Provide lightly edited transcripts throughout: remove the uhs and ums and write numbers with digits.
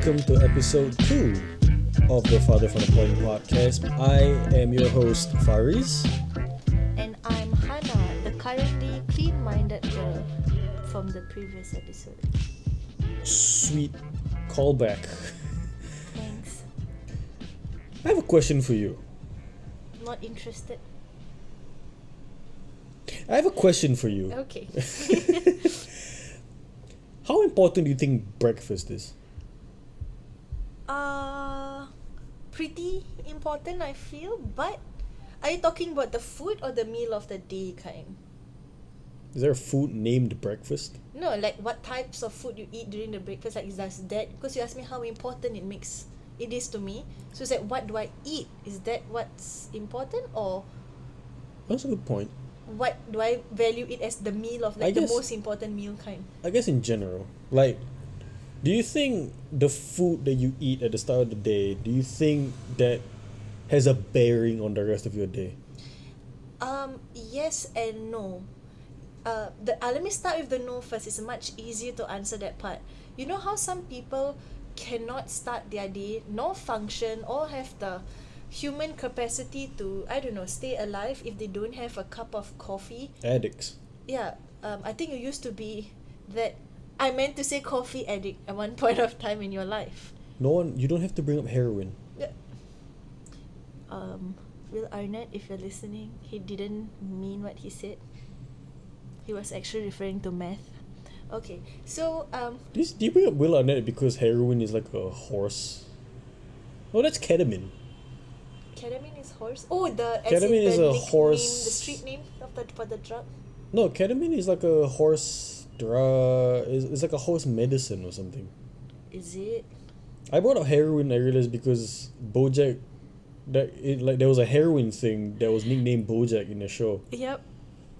welcome to episode 2 of the Father from the Point podcast. I am your host, Faris. And I'm Hannah, the currently clean-minded girl from the previous episode. Sweet callback. Thanks. I have a question for you. Not interested? I have a question for you. Okay. How important do you think breakfast is? Pretty important, I feel. But are you talking about the food or the meal of the day kind? Is there a food named breakfast? No, like what types of food you eat during the breakfast. Like, is that because you asked me how important it is to me. So it's like, what do I eat? Is that what's important, or That's a good point. what do I value it as the meal of, like, the most important meal kind? I guess in general, like, do you think the food that you eat at the start of the day, do you think that has a bearing on the rest of your day? Yes and no. Let me start with the no first. It's much easier to answer that part. You know how some people cannot start their day, nor function, or have the human capacity to, I don't know, stay alive if they don't have a cup of coffee? Addicts. Yeah, I think you used to be that. I meant to say coffee addict at one point of time in your life. You don't have to bring up heroin. Will Arnett, if you're listening, he didn't mean what he said. He was actually referring to meth. Okay, so Do you bring up Will Arnett because heroin is like a horse? Oh, that's ketamine. ketamine is horse. Oh, Ketamine is a horse. the street name for the drug. No, ketamine is like a horse drug. It's like a horse medicine or something. Is it? I brought up heroin. I realized because BoJack, there was a heroin thing that was nicknamed BoJack in the show. Yep.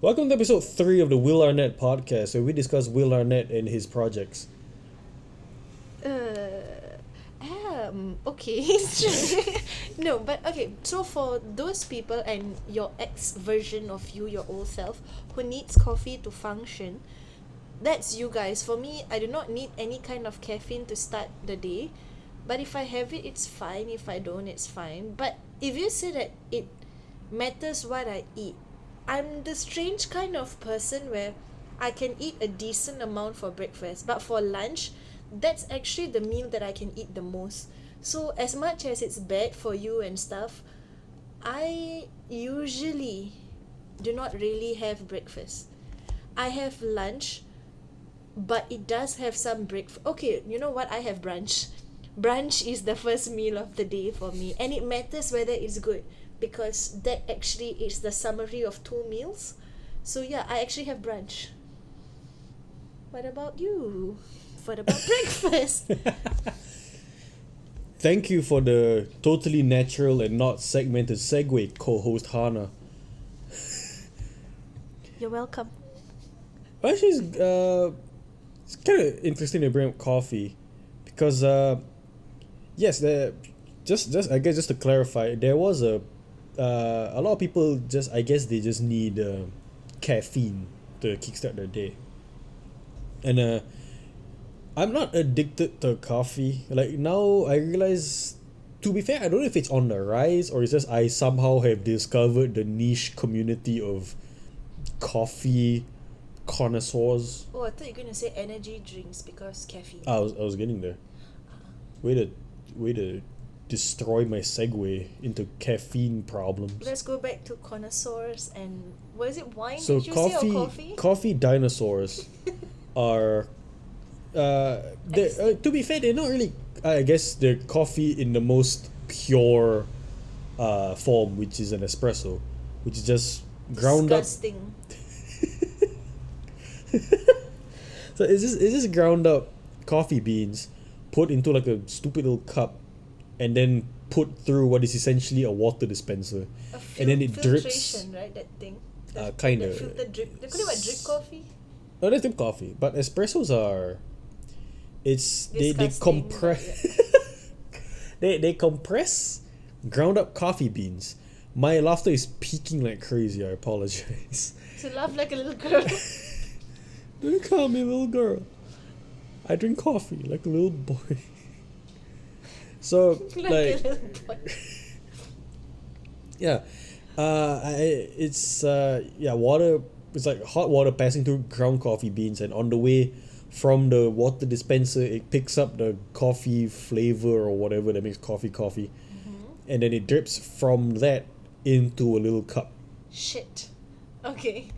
Welcome to episode 3 of the Will Arnett podcast, where we discuss Will Arnett and his projects. Okay. No, but okay. So for those people and your ex version of you, your old self, who needs coffee to function, that's you guys. For me, I do not need any kind of caffeine to start the day. But if I have it, it's fine. If I don't, it's fine. But if you say that it matters what I eat, I'm the strange kind of person where I can eat a decent amount for breakfast, but for lunch, that's actually the meal that I can eat the most. So as much as it's bad for you and stuff, I usually do not really have breakfast. I have lunch, but it does have some breakfast. Okay, you know what? I have brunch. Brunch is the first meal of the day for me, and it matters whether it's good, because that actually is the summary of 2 meals. So yeah, I actually have brunch. What about you? What about breakfast? Thank you for the totally natural and not segmented segue, co-host Hannah. You're welcome. Actually, it's kind of interesting to bring up coffee, because yes, just I guess just to clarify, there was a lot of people they just need caffeine to kickstart their day, and I'm not addicted to coffee. Like, now I realize, to be fair, I don't know if it's on the rise or it's just I somehow have discovered the niche community of coffee connoisseurs. Oh, I thought you were gonna say energy drinks because caffeine. I was getting there. Way to destroy my segue into caffeine problems. Let's go back to connoisseurs and was it wine? So Did you say, or coffee? Coffee dinosaurs are to be fair, they're not really. I guess they're coffee in the most pure form, which is an espresso, which is just ground Disgusting. up. So it's just ground up coffee beans, put into like a stupid little cup, and then put through what is essentially a water dispenser, and then it drips. Filtration, right? That thing. Kind That of. filter drip. They call it what? Drip coffee. No, that's drip coffee, but espressos are. They Disgusting, compress. they compress ground up coffee beans. My laughter is peaking like crazy. I apologize. To laugh like a little girl. Don't call me a little girl. I drink coffee like a little boy. So Like like a little boy. yeah, water. It's like hot water passing through ground coffee beans, and on the way from the water dispenser, it picks up the coffee flavor or whatever that makes coffee, and then it drips from that into a little cup. Shit. Okay.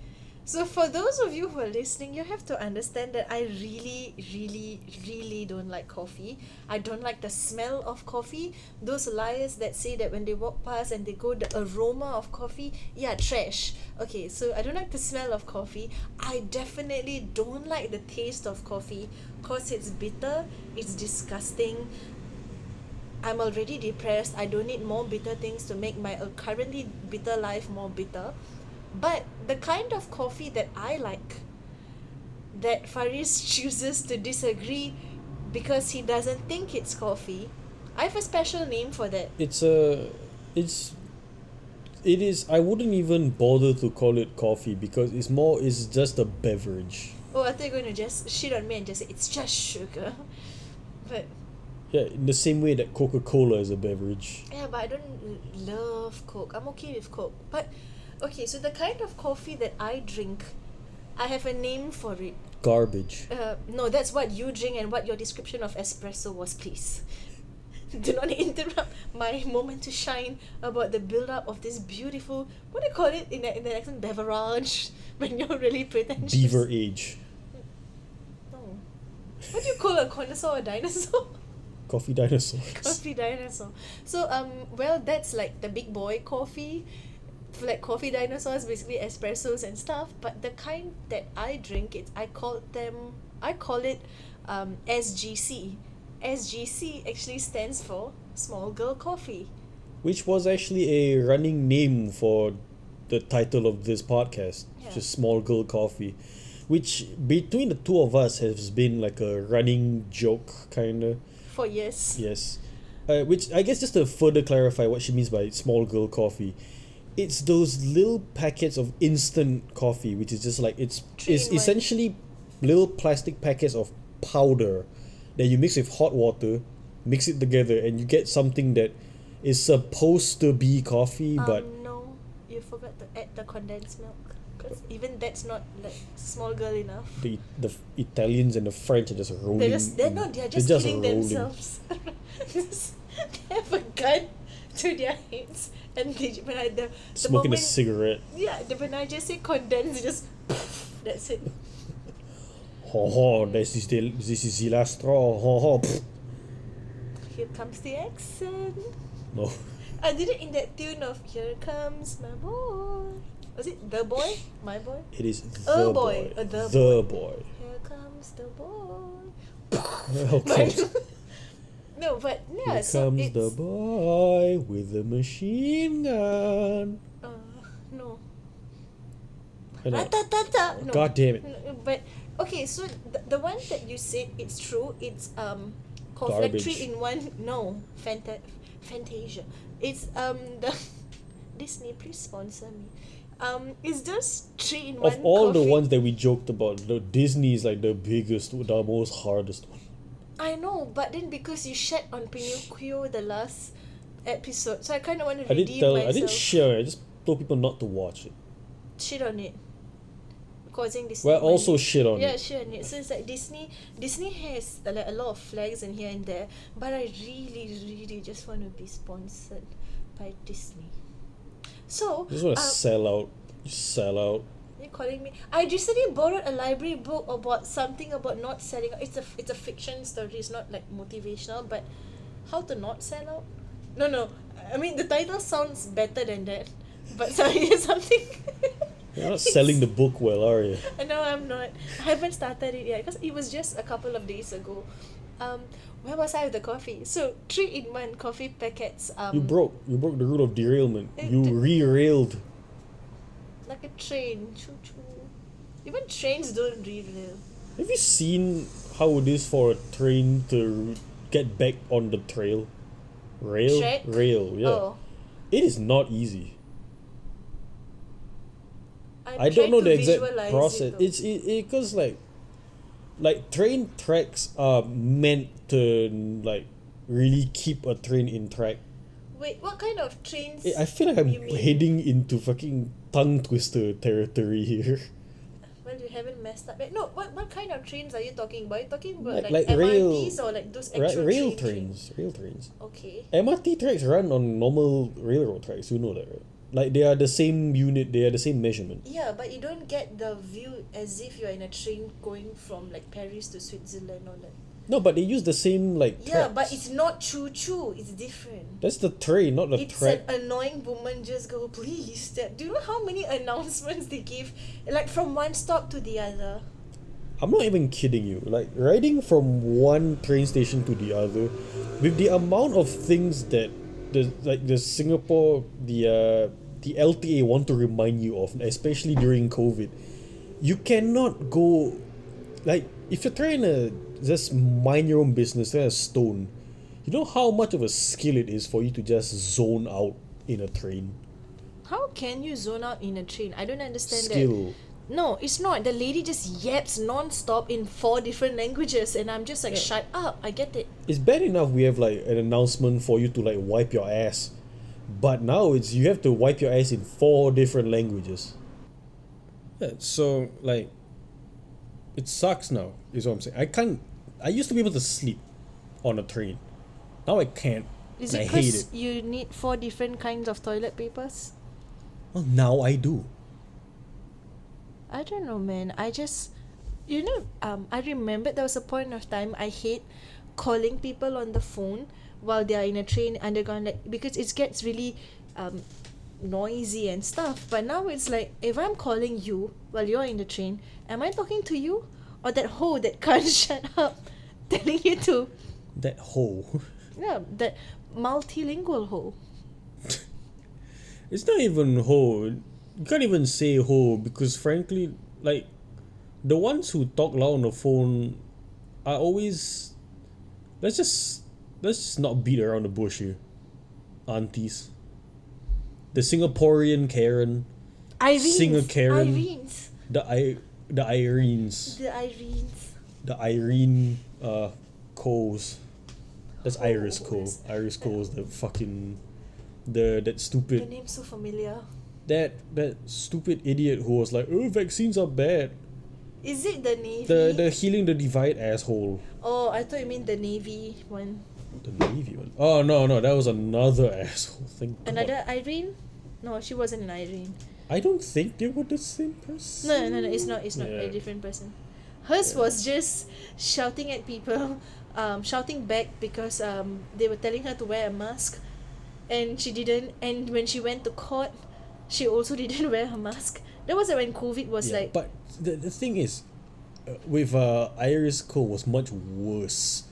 So for those of you who are listening, you have to understand that I really, really, really don't like coffee. I don't like the smell of coffee. Those liars that say that when they walk past and they go the aroma of coffee, yeah, trash. Okay, so I don't like the smell of coffee. I definitely don't like the taste of coffee because it's bitter, it's disgusting. I'm already depressed. I don't need more bitter things to make my currently bitter life more bitter. But the kind of coffee that I like, that Faris chooses to disagree because he doesn't think it's coffee, I have a special name for that. It is. I wouldn't even bother to call it coffee because it's just a beverage. Oh, I thought you were going to just shit on me and just say it's just sugar. But Yeah, in the same way that Coca-Cola is a beverage. yeah, but I don't love Coke. I'm okay with Coke. But okay, so the kind of coffee that I drink, I have a name for it. Garbage. No, that's what you drink and what your description of espresso was, please. Do not interrupt my moment to shine about the build-up of this beautiful, what do you call it in the accent, beverage, when you're really pretentious. Beaver age. No. What do you call a connoisseur or dinosaur? Coffee dinosaurs. Coffee dinosaur. So well, that's like the big boy coffee, like coffee dinosaurs, basically espressos and stuff. But the kind that I drink, I call it SGC. SGC actually stands for small girl coffee. Which was actually a running name for the title of this podcast, Yeah. just Small Girl Coffee, which between the two of us has been like a running joke, kinda. For years. Yes. Which I guess just to further clarify what she means by small girl coffee, it's those little packets of instant coffee, which is just like it's 3-in-1. essentially little plastic packets of powder that you mix with hot water, mix it together, and you get something that is supposed to be coffee, but No, you forgot to add the condensed milk. Because even that's not like small girl enough. the Italians and the French are just rolling. They're just killing rolling. themselves. They have a gun to their heads, and when the Smoking a moment, cigarette. yeah, when I just say condense, just that's it. Ho ho, this is the last straw. Ho ho. Pfft. Here comes the accent. No. I did it in that tune of "Here Comes My Boy." Was it the boy? My boy? It is A the boy. boy. The boy. Here comes the boy. Okay. No, but yeah, Here so comes it's the boy with the machine gun. no. I know. Ratatata. No. God damn it. No, but okay, so the one that you said, it's true. It's called like Garbage. 3-in-1. No, Fantasia. It's the Disney, please sponsor me. It's just 3-in-1 Of all the coffee. ones that we joked about, the Disney is like the biggest, the most hardest one. I know, but then because you shat on Pinocchio the last episode, so I kind of want to I redeem didn't myself. I didn't share. I just told people not to watch it. Shit on it, causing Disney. Well, money. also shit on Yeah, it. shit on it. So it's like Disney has like a lot of flags in here and there, but I really, really just want to be sponsored by Disney. So You just want to sell out. You sell out. you calling me? I recently borrowed a library book about something about not selling out. It's a fiction story. It's not like motivational, but how to not sell out? No. I mean the title sounds better than that, but sorry, something. You're not selling the book well, are you? No, I'm not. I haven't started it yet because it was just a couple of days ago. Where was I with the coffee? So 3-in-1 coffee packets. You broke the rule of derailment. It You did- re-railed. Like a train, choo choo. Even trains don't derail. Have you seen how it is for a train to get back on the trail? Track? Rail, yeah. Oh, It is not easy. I tried don't know to the exact visualize process. it, though. It's because like train tracks are meant to like really keep a train in track. Wait, what kind of trains? I feel like I'm you mean? heading into fucking tongue twister territory here. Well, you haven't messed up yet. No, what kind of trains are you talking about? Are you talking about Like MRTs or like those actual rail trains? trains. Rail trains. Okay. MRT tracks run on normal railroad tracks, you know that, right? Like they are the same unit, they are the same measurement. Yeah, but you don't get the view as if you're in a train going from like Paris to Switzerland or like. No, but they use the same like Yeah, tracks. but it's not choo-choo. It's different. That's the train, not the It's track. an annoying woman just go, please step. Do you know how many announcements they give? Like from one stop to the other. I'm not even kidding you. Like riding from one train station to the other, with the amount of things that the Singapore the LTA want to remind you of, especially during COVID, you cannot go like if you're trying to just mind your own business, try a stone. You know how much of a skill it is for you to just zone out in a train. How can you zone out in a train? I don't understand Skill. that. No, it's not. The lady just yaps non-stop in 4 different languages and I'm just like, shut up. I get it. It's bad enough we have like an announcement for you to like wipe your ass, but now it's you have to wipe your ass in 4 different languages. Yeah, so like it sucks now is what I'm saying. I used to be able to sleep on a train. Now I can't. Is and it I hate because it. you need 4 different kinds of toilet papers? Well, now I do. I don't know, man. I just, I remember there was a point of time I hate calling people on the phone while they are in a train underground, like, because it gets really noisy and stuff. But now it's like, if I'm calling you while you're in the train, am I talking to you or that hoe that can't shut up, telling you to? That hoe. Yeah, that multilingual hoe. It's not even hoe. You can't even say hoe because frankly, like the ones who talk loud on the phone are always let's just not beat around the bush here. Aunties. The Singaporean Karen. Singer Karen. Irenes. The Irenes. The Irenes. The Irene Coles. That's Oh, Iris Cole. yes. Iris Cole's the fucking that The stupid name's so familiar. that stupid idiot who was like, oh, vaccines are bad. Is it the Navy? The healing the divide asshole. Oh, I thought you mean the Navy one. The Navy one. Oh no, that was another asshole. Thank God. Another Irene? No, she wasn't an Irene. I don't think they were the same person. No, it's not Yeah. a different person. Hers was just shouting at people, shouting back because they were telling her to wear a mask and she didn't, and when she went to court she also didn't wear her mask. That was when COVID was Yeah, like. but the thing is, with Iris Cole was much worse.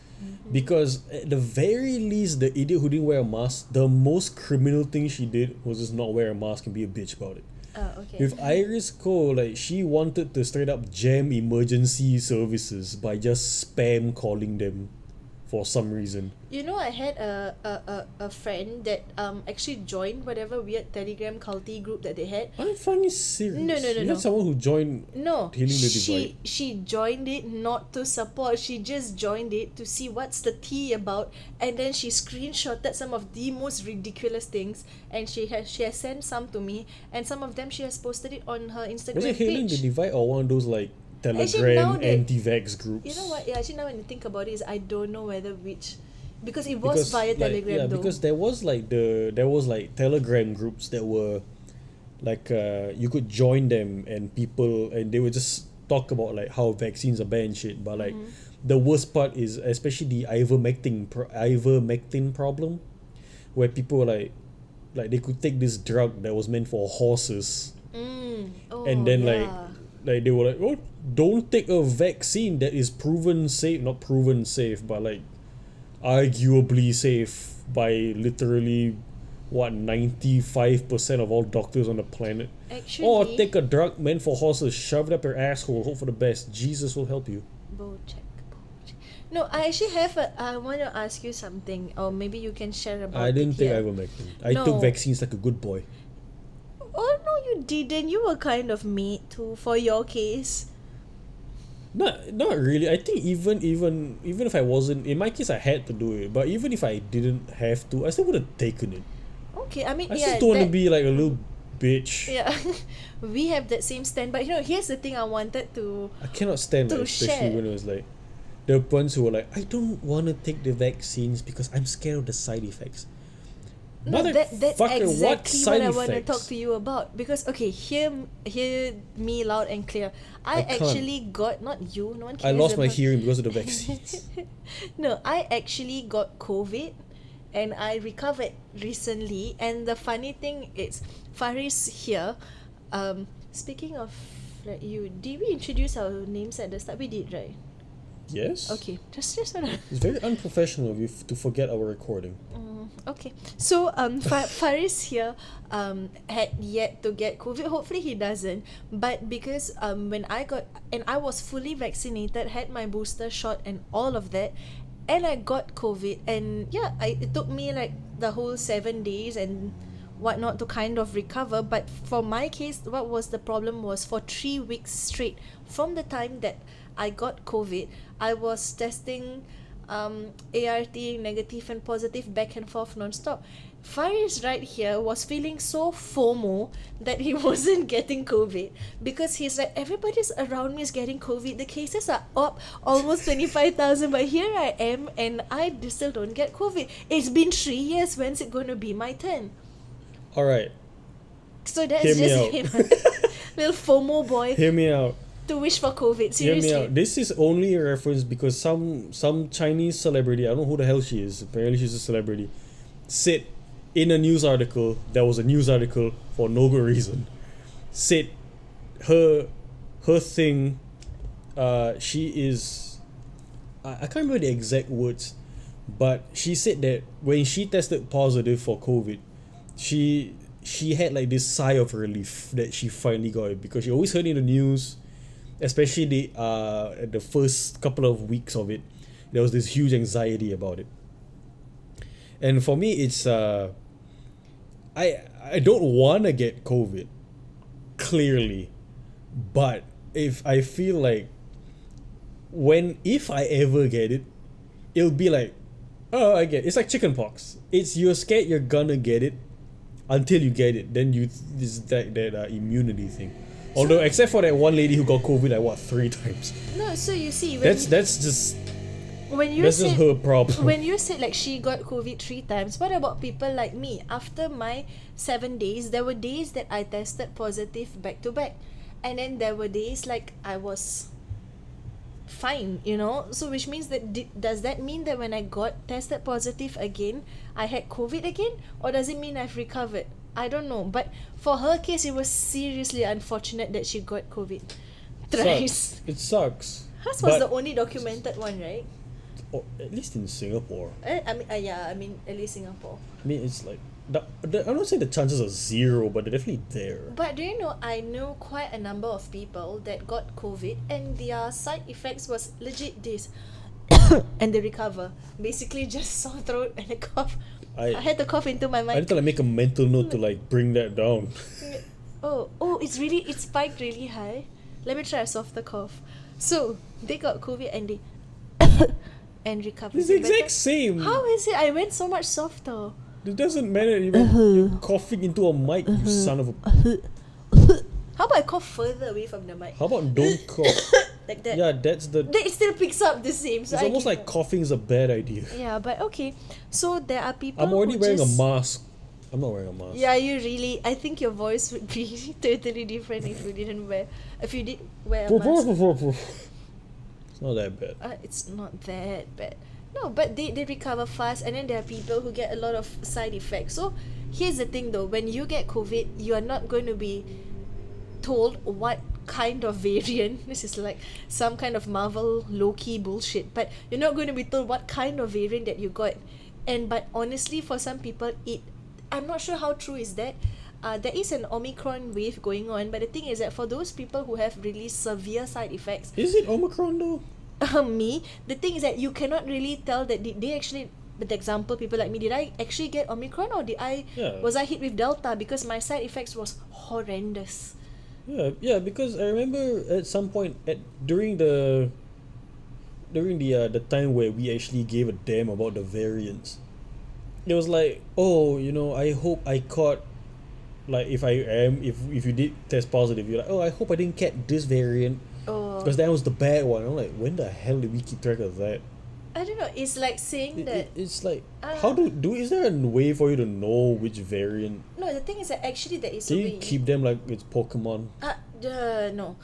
Because at the very least, the idiot who didn't wear a mask, the most criminal thing she did was just not wear a mask and be a bitch about it. Okay. With Iris Cole, like she wanted to straight up jam emergency services by just spam calling them for some reason. You know, I had a friend that actually joined whatever weird Telegram culty group that they had. I'm fucking serious. No. You had someone who joined No, Healing the Divide. she joined it not to support. She just joined it to see what's the tea about, and then she screenshotted some of the most ridiculous things, and she has sent some to me, and some of them she has posted it on her Instagram Was it Healing the page. Divide or one of those like Actually, Telegram now that- anti-vax groups? You know what? Yeah, actually, now when you think about it, is I don't know whether which, because it was via Telegram yeah, though. because there was like Telegram groups that were like you could join them and people and they would just talk about like how vaccines are bad and shit, but like the worst part is especially the ivermectin problem, where people were like they could take this drug that was meant for horses Oh, and then yeah. like they were like, oh, don't take a vaccine that is proven safe, not proven safe, but like arguably safe by literally 95% of all doctors on the planet. Actually, Or take a drug meant for horses, shove it up your asshole, hope for the best. Jesus will help you. Bojack. No, I actually have I want to ask you something, or maybe you can share about I didn't it take here. ivermectin. I No. took vaccines like a good boy. Oh no, you didn't. You were kind of made too for your case. Not really. I think even if I wasn't, in my case, I had to do it. But even if I didn't have to, I still would have taken it. Okay, I mean, I yeah, just don't want to that, be like a little bitch. yeah, we have that same stand. But here's the thing I wanted to I cannot stand to like, especially share. when it was like the ones who were like, I don't want to take the vaccines because I'm scared of the side effects. No, that's Motherfucker, what exactly side what I want to effects? talk to you about. Because okay, hear me loud and clear. I can't. actually got, not you, no one I cares lost my about- hearing because of the vaccines. No, I actually got COVID, and I recovered recently. And the funny thing is, Faris here. Speaking of like you, did we introduce our names at the start? We did, right? Yes. Okay, just wanna. It's very unprofessional of you to forget our recording. Okay, so Faris here had yet to get COVID. Hopefully he doesn't. But because when I got, and I was fully vaccinated, had my booster shot and all of that, and I got COVID, and yeah, it took me like the whole 7 days and whatnot to kind of recover. But for my case, what was the problem was for 3 weeks straight, from the time that I got COVID, I was testing ART negative and positive back and forth non-stop. Faris right here was feeling so FOMO that he wasn't getting COVID, because he's like, everybody's around me is getting COVID, the cases are up almost 25,000, but here I am and I still don't get COVID. It's been 3 years, when's it going to be my turn? Alright, So that's hear me just out. him. Little FOMO boy Hear me out. to wish for COVID. Hear Seriously. me out. This is only a reference because some Chinese celebrity, I don't know who the hell she is, apparently she's a celebrity, said in a news article, there was a news article for no good reason, said her thing, she is, I can't remember the exact words, but she said that when she tested positive for COVID, she had like this sigh of relief that she finally got it, because she always heard in the news, especially the first couple of weeks of it, there was this huge anxiety about it. And for me, it's I don't want to get COVID, clearly, but if I feel like if I ever get it, it'll be like, oh, I get it. It's like chickenpox. It's you're scared you're gonna get it until you get it, then this that immunity thing. Although except for that one lady who got COVID like what 3 times. No, so you see, That's just when you that's said, just her problem. when you said like she got COVID 3 times, what about people like me? After my 7 days, there were days that I tested positive back to back, and then there were days like I was fine, so which means that does that mean that when I got tested positive again, I had COVID again, or does it mean I've recovered? I don't know. But for her case, it was seriously unfortunate that she got COVID thrice. Sucks. It sucks. Hers was But- the only documented one, right? Or at least in Singapore. I mean, at least Singapore. I mean, it's like I'm not saying the chances are 0, but they're definitely there. But do you know, I know quite a number of people that got COVID and their side effects was legit this. And they recover. Basically just sore throat and a cough. I had to cough into my I mic. need to like make a mental note to like bring that down. Oh, it spiked really high. Let me try a softer cough. So, they got COVID and they and recovered. It's the Is it better? exact same. How is it? I went so much softer. It doesn't matter. You're coughing into a mic, you son of a. How about I cough further away from the mic? How about don't cough? Like that. Yeah, that's the. It still picks up the same. So It's I almost give like up. coughing is a bad idea. Yeah, but okay. So there are people I'm already who wearing just... a mask. I'm not wearing a mask. Yeah, you really... I think your voice would be totally different if you did wear a mask. It's not that bad. It's not that bad. No, but they recover fast, and then there are people who get a lot of side effects. So here's the thing though, when you get COVID, you are not going to be told what kind of variant. This is like some kind of Marvel low-key bullshit, but you're not going to be told what kind of variant that you got. But honestly, for some people, I'm not sure how true is that. There is an Omicron wave going on, but the thing is that for those people who have really severe side effects, Is it Omicron though? the thing is that you cannot really tell that they actually, but the example, people like me, did I actually get Omicron, or Yeah. was I hit with Delta? Because my side effects was horrendous. Yeah, because I remember at some point during the time where we actually gave a damn about the variants. It was like, oh, I hope I caught, like, if you did test positive, you're like, oh, I hope I didn't catch this variant Or because that was the bad one. I'm like, when the hell did we keep track of that? I don't know. It's like saying that. It's like, Uh, how do is there a way for you to know which variant? no, the thing is that actually there is Can a you way. keep them like it's Pokemon? No.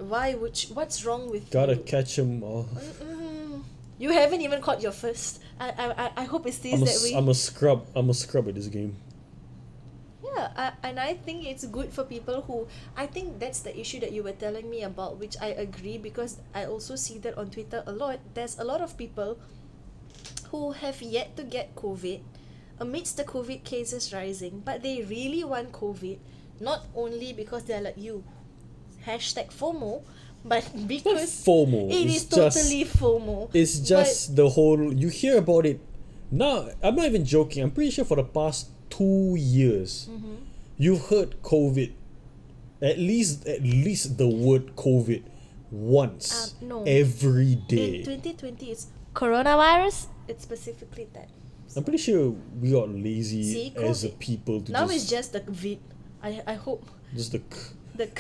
Why would what's wrong with Gotta you? catch them all. You haven't even caught your first. I hope it stays that way. I'm a scrub. I'm a scrub at this game. Yeah, and I think it's good for people who. I think that's the issue that you were telling me about, which I agree because I also see that on Twitter a lot. There's a lot of people who have yet to get COVID amidst the COVID cases rising, but they really want COVID, not only because they're like you, hashtag FOMO, but Not because FOMO. it it's is just, totally FOMO. It's just the whole. You hear about it now. I'm not even joking. I'm pretty sure for the past 2 years, you've heard COVID. At least the word COVID once No. every In day. 2020, it's coronavirus. It's specifically that. I'm pretty sure we got lazy See, as a COVID. people to Now just it's just the vid. I hope just the. the Have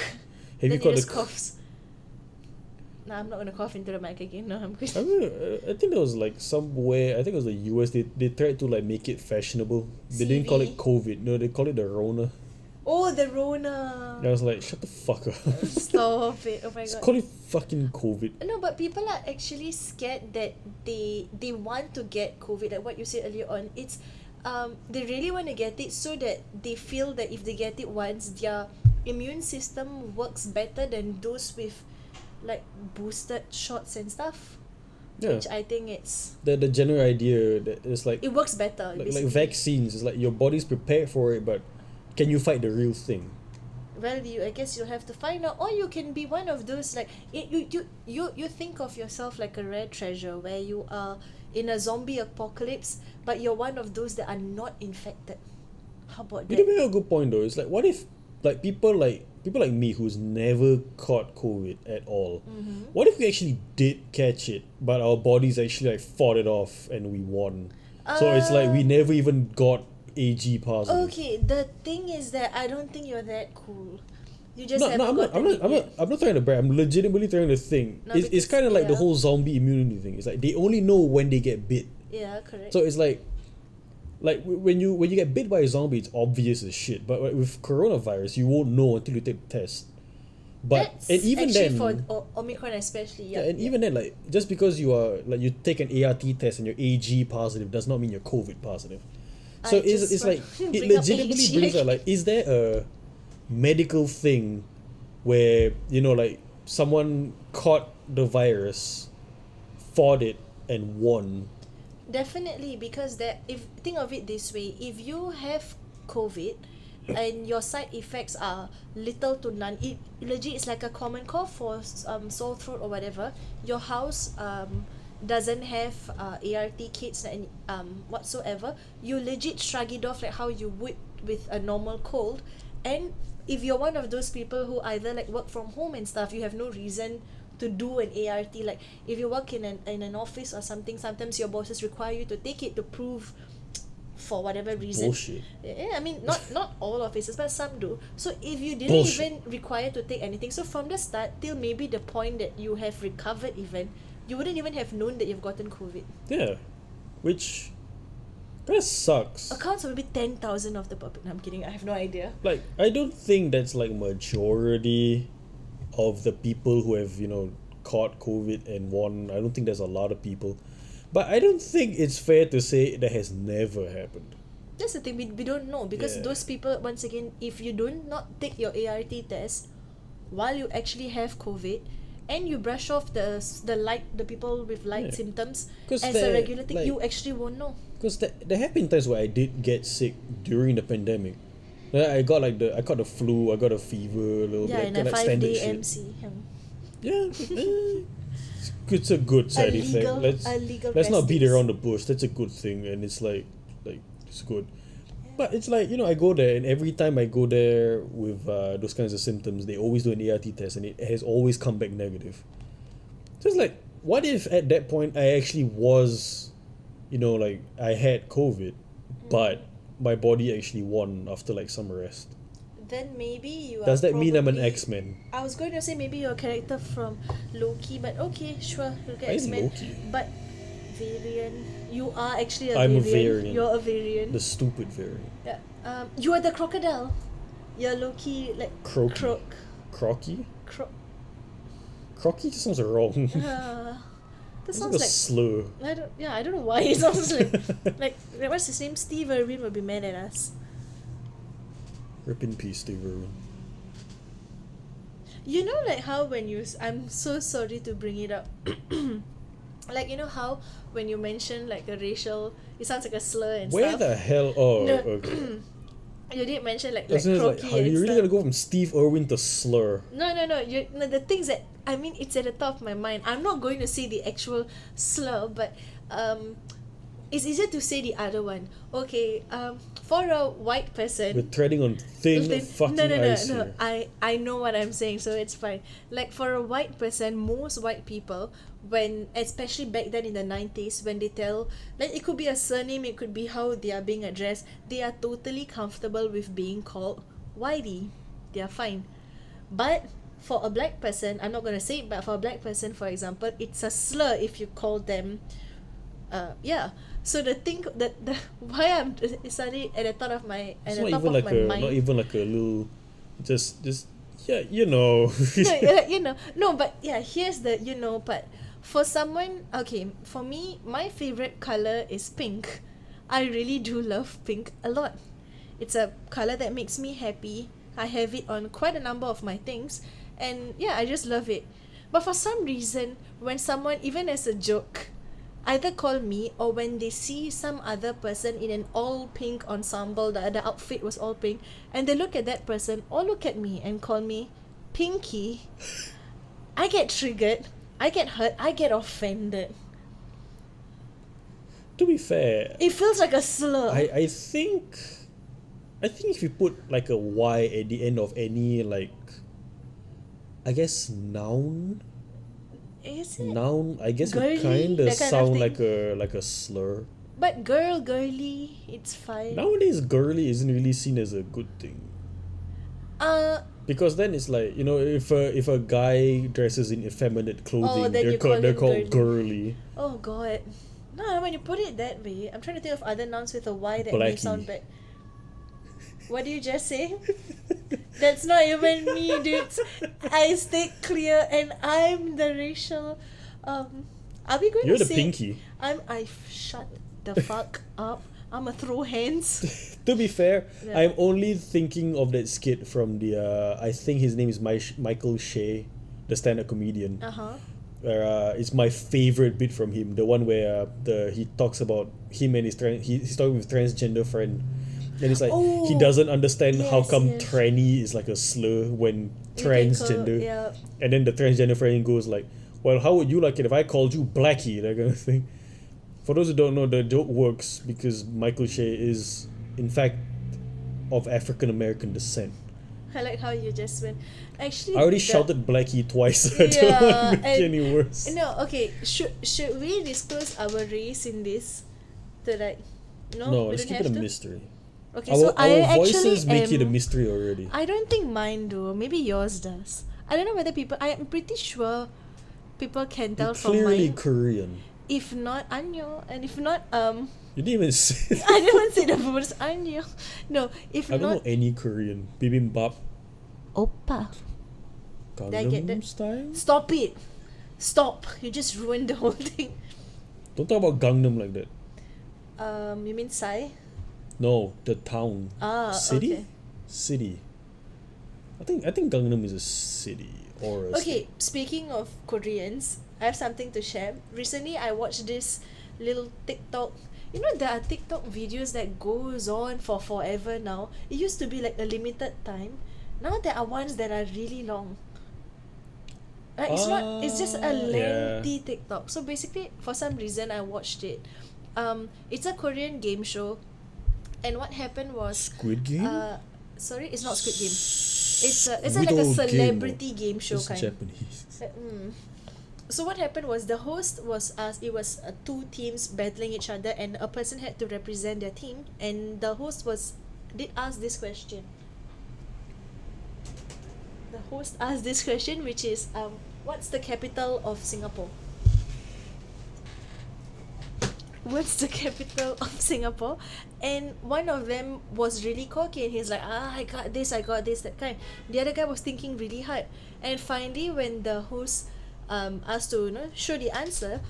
you then got it just the? coughs. Nah, I'm not gonna cough into the mic again. No, I'm good. I mean, I think there was like somewhere. I think it was the US. They tried to like make it fashionable. They didn't call it CV. COVID. No, they call it the Rona. Oh, the Rona. I was like, shut the fuck up. Stop it! Oh my Just god. call it fucking COVID. No, but people are actually scared that they want to get COVID. Like what you said earlier on, it's they really want to get it so that they feel that if they get it once, their immune system works better than those with like boosted shots and stuff. Yeah. Which I think it's The general idea that it's like it works better. like basically. vaccines. It's like your body's prepared for it, but can you fight the real thing? Well, I guess you'll have to find out, or you can be one of those like you think of yourself like a rare treasure where you are in a zombie apocalypse, but you're one of those that are not infected. How about You that? do make a good point though. It's like, what if like people like me who's never caught COVID at all? What if we actually did catch it, but our bodies actually like fought it off and we won? So it's like we never even got AG positive. Okay, the thing is that I don't think you're that cool. You just No, haven't I'm not. gotten it yet. I'm not trying to brag. I'm legitimately trying to think. No, It's because- kind of like the yeah. whole zombie immunity thing. It's like they only know when they get bit. Yeah, correct. So it's like when you get bit by a zombie, it's obvious as shit. But with coronavirus, you won't know until you take the test. But That's and even actually then, for Omicron especially. yeah, and even then, like just because you are like you take an ART test and you're AG positive does not mean you're COVID positive. So I just it's like want to it bring up legitimately AG. brings out like, is there a medical thing where like someone caught the virus, fought it, and won? Definitely, because if think of it this way, if you have COVID and your side effects are little to none, it legit is like a common cough or sore throat or whatever. Your house doesn't have ART kits and whatsoever. You legit shrug it off like how you would with a normal cold. And if you're one of those people who either like work from home and stuff, you have no reason to do an ART. Like if you work in an office or something, sometimes your bosses require you to take it to prove for whatever reason. Bullshit. Yeah, I mean not all offices, but some do. So if you didn't Bullshit. even require to take anything, so from the start till maybe the point that you have recovered even, you wouldn't even have known that you've gotten COVID. Yeah, which kind of sucks. Accounts for maybe 10,000 of the public. No, I'm kidding. I have no idea. Like I don't think that's like majority of the people who have caught COVID and won. I don't think there's a lot of people, but I don't think it's fair to say that has never happened. That's the thing, we don't know because Yeah. those people, once again, if you do not take your ART test while you actually have COVID and you brush off the people with light Yeah. symptoms 'Cause as a they're, regular thing, like- you actually won't know. Because there have been times where I did get sick during the pandemic. I got I got the flu, I got a fever a little Yeah, bit, in a like standard 5-day shit. MC. Yeah, it's a good side effect. A legal Let's not beat rest around the bush. That's a good thing, and it's like it's good. But it's like, I go there, and every time I go there with those kinds of symptoms, they always do an ART test, and it has always come back negative. So it's like, what if at that point I actually was, like I had COVID, but my body actually won after like some rest? Then maybe you are. Does that mean I'm an probably- X-Men? I was going to say maybe you're a character from Loki, but okay, sure, look at I am X-Men. Loki. But variant, you are actually a I'm a variant. variant. You're a variant. The stupid variant. Yeah. You are the crocodile. You're Loki, like Croaky. Crocky? Cro- Crocky just sounds wrong. that It's sounds like a like slur. I don't know why it sounds like what's his name? Steve Irwin will be mad at us. Rip in peace, Steve Irwin. You know, like how when I'm so sorry to bring it up. Like, you know how when you mention like a racial, it sounds like a slur and Where stuff. the hell? Oh, No. okay. You did mention like As soon as croaky how and you really stuff. gotta go from Steve Irwin to slur. No. The things that I mean, it's at the top of my mind. I'm not going to say the actual slur, but it's easier to say the other one. Okay, for a white person, We're treading on thin fucking ice no. here. I know what I'm saying, so it's fine. Like for a white person, most white people, when especially back then in the 90s, when they tell, like, it could be a surname, it could be how they are being addressed, they are totally comfortable with being called whitey. They are fine. But for a black person, I'm not gonna say it, but for a black person, for example, it's a slur if you call them yeah. So the thing that the why I'm suddenly at the top of my It's at the not top even of like my a mind. not even like a little just yeah, No, no, but yeah, here's the part. For someone, okay, for me, my favorite color is pink. I really do love pink a lot. It's a color that makes me happy. I have it on quite a number of my things, and yeah, I just love it. But for some reason, when someone, even as a joke, either call me, or when they see some other person in an all pink ensemble, the outfit was all pink, and they look at that person or look at me and call me Pinky, I get triggered, I get hurt, I get offended. To be fair, It feels like a slur. I think if you put like a Y at the end of any, like, I guess noun, Is it? I guess Girly, it kind that of kind of sound thing? like a slur. But girly, it's fine. Nowadays, girly isn't really seen as a good thing. Because then it's like, if a guy dresses in effeminate clothing, then you call they're him called girly. Oh god. No, when you put it that way, I'm trying to think of other nouns with a Y that may Blackie. sound bad. What did you just say? That's not even me, dudes. I stay clear, and I'm the racial. Are we going You're to the say? pinky. I shut the fuck up. I'ma throw hands. To be fair, Yeah. I'm only thinking of that skit from the I think his name is Michael Shea, the stand-up comedian. Where it's my favorite bit from him, the one where he talks about him and he's talking with transgender friend, and it's like he Oh, doesn't understand how yes, come yes. tranny is like a slur when You can transgender, call- yeah. and then the transgender friend goes like, well, how would you like it if I called you Blackie, that kind of thing. For those who don't know, the joke works because Michael Shea is in fact of African American descent. I like how you just went. Actually, I already the- shouted Blackie twice. I don't Yeah, want to make it and- any worse. No, okay. Should we disclose our race in this? To like, no, No, we let's don't keep it have a to. mystery. Okay, Our, so I our actually voices make it a am. mystery already. I don't think mine do. Maybe yours does. I don't know whether people. I'm pretty sure people can tell You're from clearly mine. Korean. If not Anyo, and if not You didn't even say. I didn't say the words Anyo. No, if I don't know not any Korean. Bibimbap, Oppa. Did I get Gangnam that? Style. Stop it. Stop. You just ruined the whole thing. Don't talk about Gangnam like that. You mean Sai? No, the town. City. Okay. City. I think Gangnam is a city or a Okay, speaking of Koreans, I have something to share. Recently, I watched this little TikTok. You know, there are TikTok videos that goes on for forever now. It used to be like a limited time. Now there are ones that are really long. It's not. It's just a yeah. lengthy TikTok. So basically, for some reason, I watched it. It's a Korean game show. And what happened was, Squid Game? sorry, it's not Squid Game. It's like a Squid celebrity game show It's kind. Japanese. So what happened was the host was asked. It was two teams battling each other, and a person had to represent their team. And the host did ask this question. The host asked this question, which is, what's the capital of Singapore? What's the capital of Singapore? And one of them was really cocky, and he's like, I got this, that kind. The other guy was thinking really hard, and finally, when the host asked to show the answer,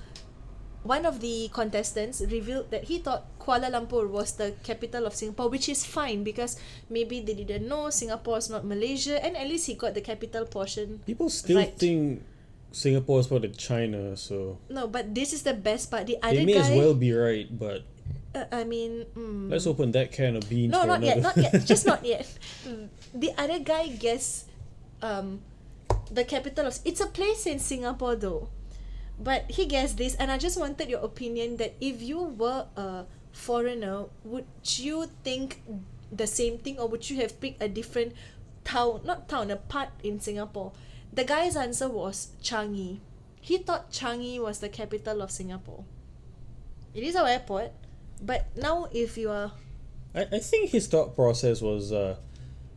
one of the contestants revealed that he thought Kuala Lumpur was the capital of Singapore, which is fine because maybe they didn't know Singapore is not Malaysia, and at least he got the capital portion. People still right. think Singapore is part of China, so No, but this is the best part. The other they may guy, as well be right, but I mean, let's open that can of beans. no, for not another. yet, not yet, just not yet. The other guy guessed the capital of, it's a place in Singapore though, but he guessed this, and I just wanted your opinion that if you were a foreigner, would you think the same thing, or would you have picked a different town, not town, a part in Singapore? The guy's answer was Changi. He thought Changi was the capital of Singapore. It is our airport, but now if you are... I think his thought process was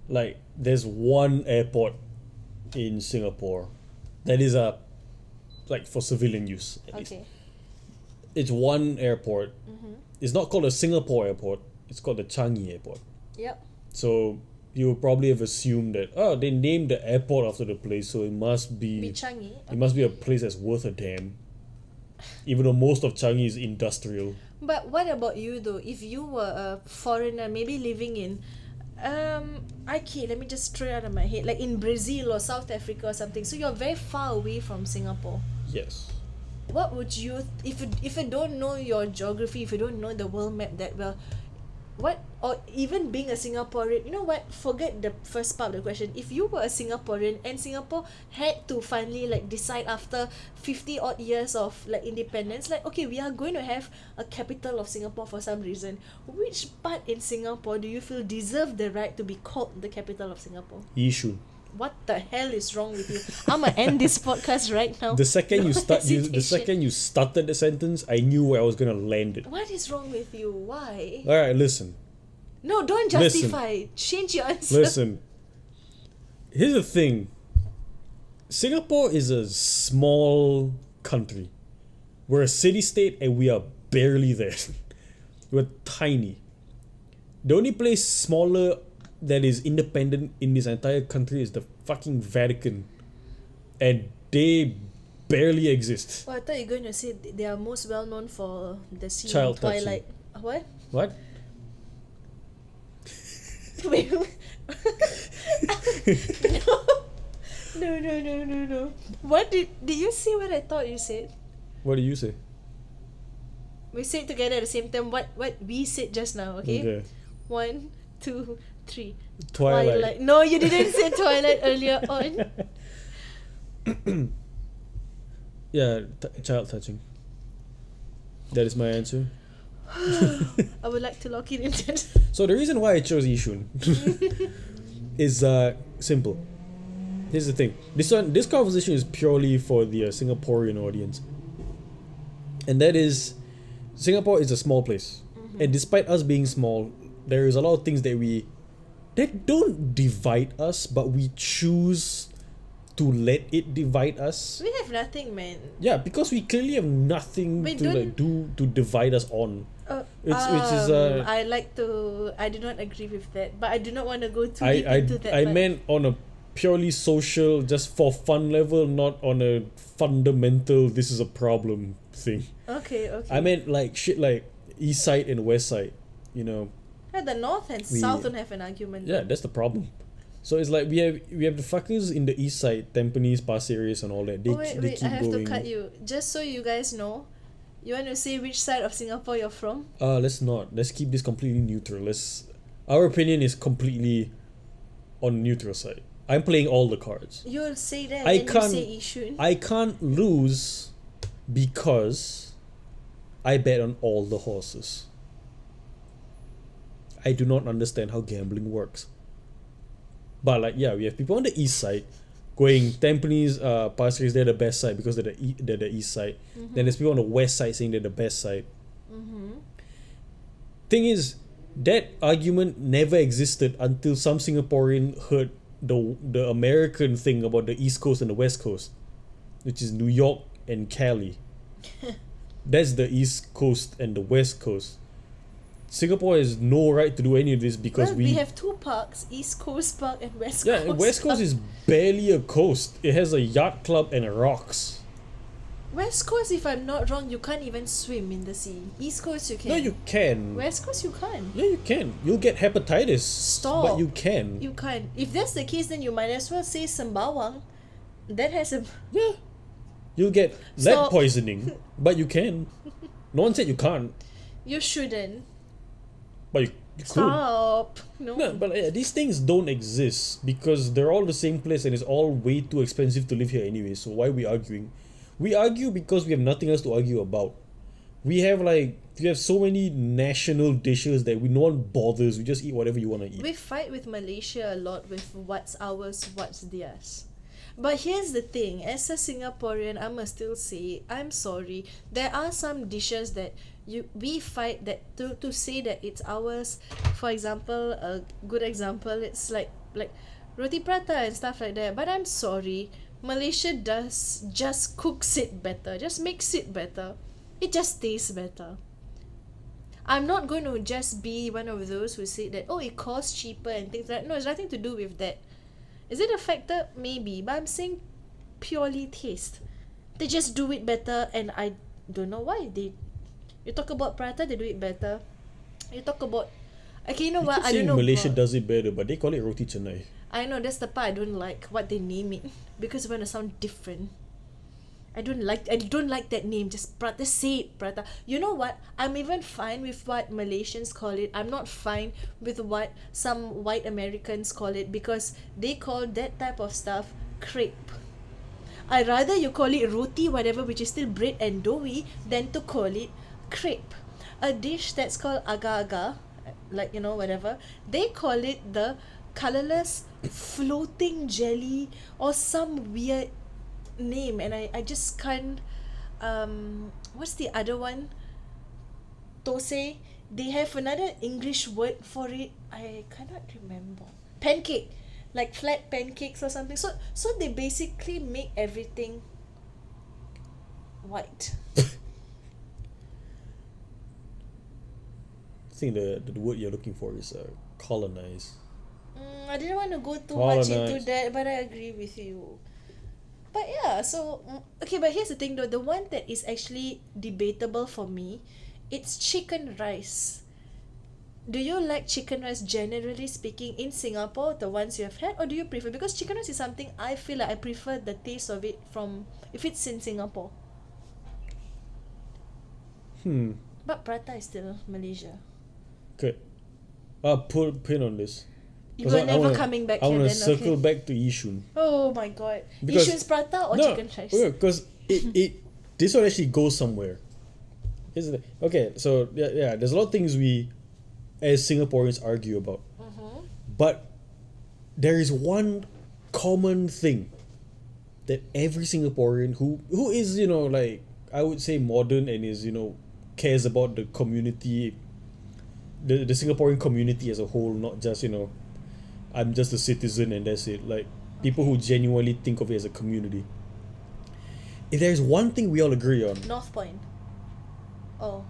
like there's one airport in Singapore that is like for civilian use at least. Okay. It's one airport. It's not called a Singapore airport, it's called the Changi airport. Yep. So you would probably have assumed that they named the airport after the place, so it must be Changi. it must be a place that's worth a damn. Even though most of Changi is industrial. But what about you though? If you were a foreigner, maybe living in okay, let me just throw it out of my head, like in Brazil or South Africa or something, so you're very far away from Singapore. Yes. What would you, if you don't know your geography, if you don't know the world map that well, what, or even being a Singaporean, you know what, forget the first part of the question. If you were a Singaporean and Singapore had to finally like decide after 50 odd years of like independence, like okay, we are going to have a capital of Singapore for some reason, which part in Singapore do you feel deserve the right to be called the capital of Singapore? Yishun. What the hell is wrong with you? I'm gonna end this podcast right now. The second No you hesitation. second you started the sentence, I knew where I was gonna land it. What is wrong with you? Why? Alright, listen. No, don't justify. Change your answer. Listen. Here's the thing. Singapore is a small country. We're a city-state and we are barely there. We're tiny. The only place smaller that is independent in this entire country is the fucking Vatican. And they barely exist. Oh, I thought you were going to say they are most well known for the scene Child in Twilight. What? What? Wait. No. What did you say what I thought you said? What do you say? We say it together at the same time. What we said just now, okay? Okay. 1, 2, 3. Twilight. No, you didn't say Twilight earlier on. Yeah, child touching. That is my answer. I would like to lock it in that. So the reason why I chose Yishun is simple. Here's the thing. This conversation is purely for the Singaporean audience, and that is, Singapore is a small place, and despite us being small, there is a lot of things that don't divide us, but we choose to let it divide us. We have nothing, man. Yeah, because we clearly have nothing We to like do to divide us on. Which is I do not agree with that, but I do not want to go too I deep into that. I meant on a purely social, just for fun level, not on a fundamental this is a problem thing. Okay. I meant like shit like east side and west side, you know. Yeah, the north and south don't have an argument. Yeah, that's the problem. So it's like we have the fuckers in the east side, Tampines, Pasir Ris and all that. They wait, keep I have going. to cut you. Just so you guys know, you want to say which side of Singapore you're from? Let's not. Let's keep this completely neutral. Our opinion is completely on neutral side. I'm playing all the cards. You'll say that, I then can't- you say Yishun. I can't lose because I bet on all the horses. I do not understand how gambling works. But like, yeah, we have people on the east side going Tampines, Pasir Ris, they're the best side because they're the east side. Then there's people on the west side saying they're the best side. Thing is, that argument never existed until some Singaporean heard the American thing about the East Coast and the West Coast, which is New York and Cali. That's the East Coast and the West Coast. Singapore has no right to do any of this because we have two parks, East Coast Park and West Coast. Yeah, West Coast is barely a coast. It has a yacht club and rocks. West Coast, if I'm not wrong, you can't even swim in the sea. East Coast, you can. No, you can. West Coast, you can't. Yeah, you can. You'll get hepatitis. Stop. But you can. You can't. If that's the case, then you might as well say Sembawang. That has a... Yeah. You'll get lead Stop. poisoning. But you can. No one said you can't. You shouldn't. But you could. Stop. No. No, but these things don't exist because they're all the same place and it's all way too expensive to live here anyway. So why are we arguing? We argue because we have nothing else to argue about. We have so many national dishes that no one bothers. We just eat whatever you want to eat. We fight with Malaysia a lot with what's ours, what's theirs. But here's the thing, as a Singaporean, I must still say, I'm sorry. There are some dishes that we fight that to say that it's ours. For example, a good example, it's like roti prata and stuff like that. But I'm sorry, Malaysia just cooks it better, just makes it better. It just tastes better. I'm not going to just be one of those who say that, oh, it costs cheaper and things like that. No, it's nothing to do with that. Is it a factor? Maybe. But I'm saying purely taste. They just do it better and I don't know why. You talk about prata, they do it better. You talk about... Okay, you know what? I don't know. Malaysia does it better, but they call it roti canai. I know, that's the part I don't like, what they name it. Because it's going to sound different. I don't like that name. Just prata, say it, prata. You know what? I'm even fine with what Malaysians call it. I'm not fine with what some white Americans call it because they call that type of stuff crepe. I rather you call it roti, whatever, which is still bread and doughy, than to call it crepe. A dish that's called agar-agar, like, you know, whatever, they call it the colorless floating jelly or some weird name, and I just can't. What's the other one? Thosai. They have another English word for it. I cannot remember. Pancake, like flat pancakes or something. So they basically make everything white. I think the word you're looking for is colonize. I didn't want to go too much into that, but I agree with you. But yeah, so okay, but here's the thing though, the one that is actually debatable for me, it's chicken rice. Do you like chicken rice generally speaking in Singapore, the ones you have had, or do you prefer, because chicken rice is something I feel like I prefer the taste of it from if it's in Singapore. But prata is still Malaysia. Okay. I'll put a pin on this. You were never coming back here then, I want to circle okay. back to Yishun. Oh my god. Because, Yishun's prata or chicken rice? No, because this one actually goes somewhere. Okay, so yeah, there's a lot of things we as Singaporeans argue about. But there is one common thing that every Singaporean who is, you know, like, I would say modern and is, you know, cares about the community, the Singaporean community as a whole, not just, you know, I'm just a citizen and that's it. Like, people who genuinely think of it as a community. If there's one thing we all agree on... North Point. Oh.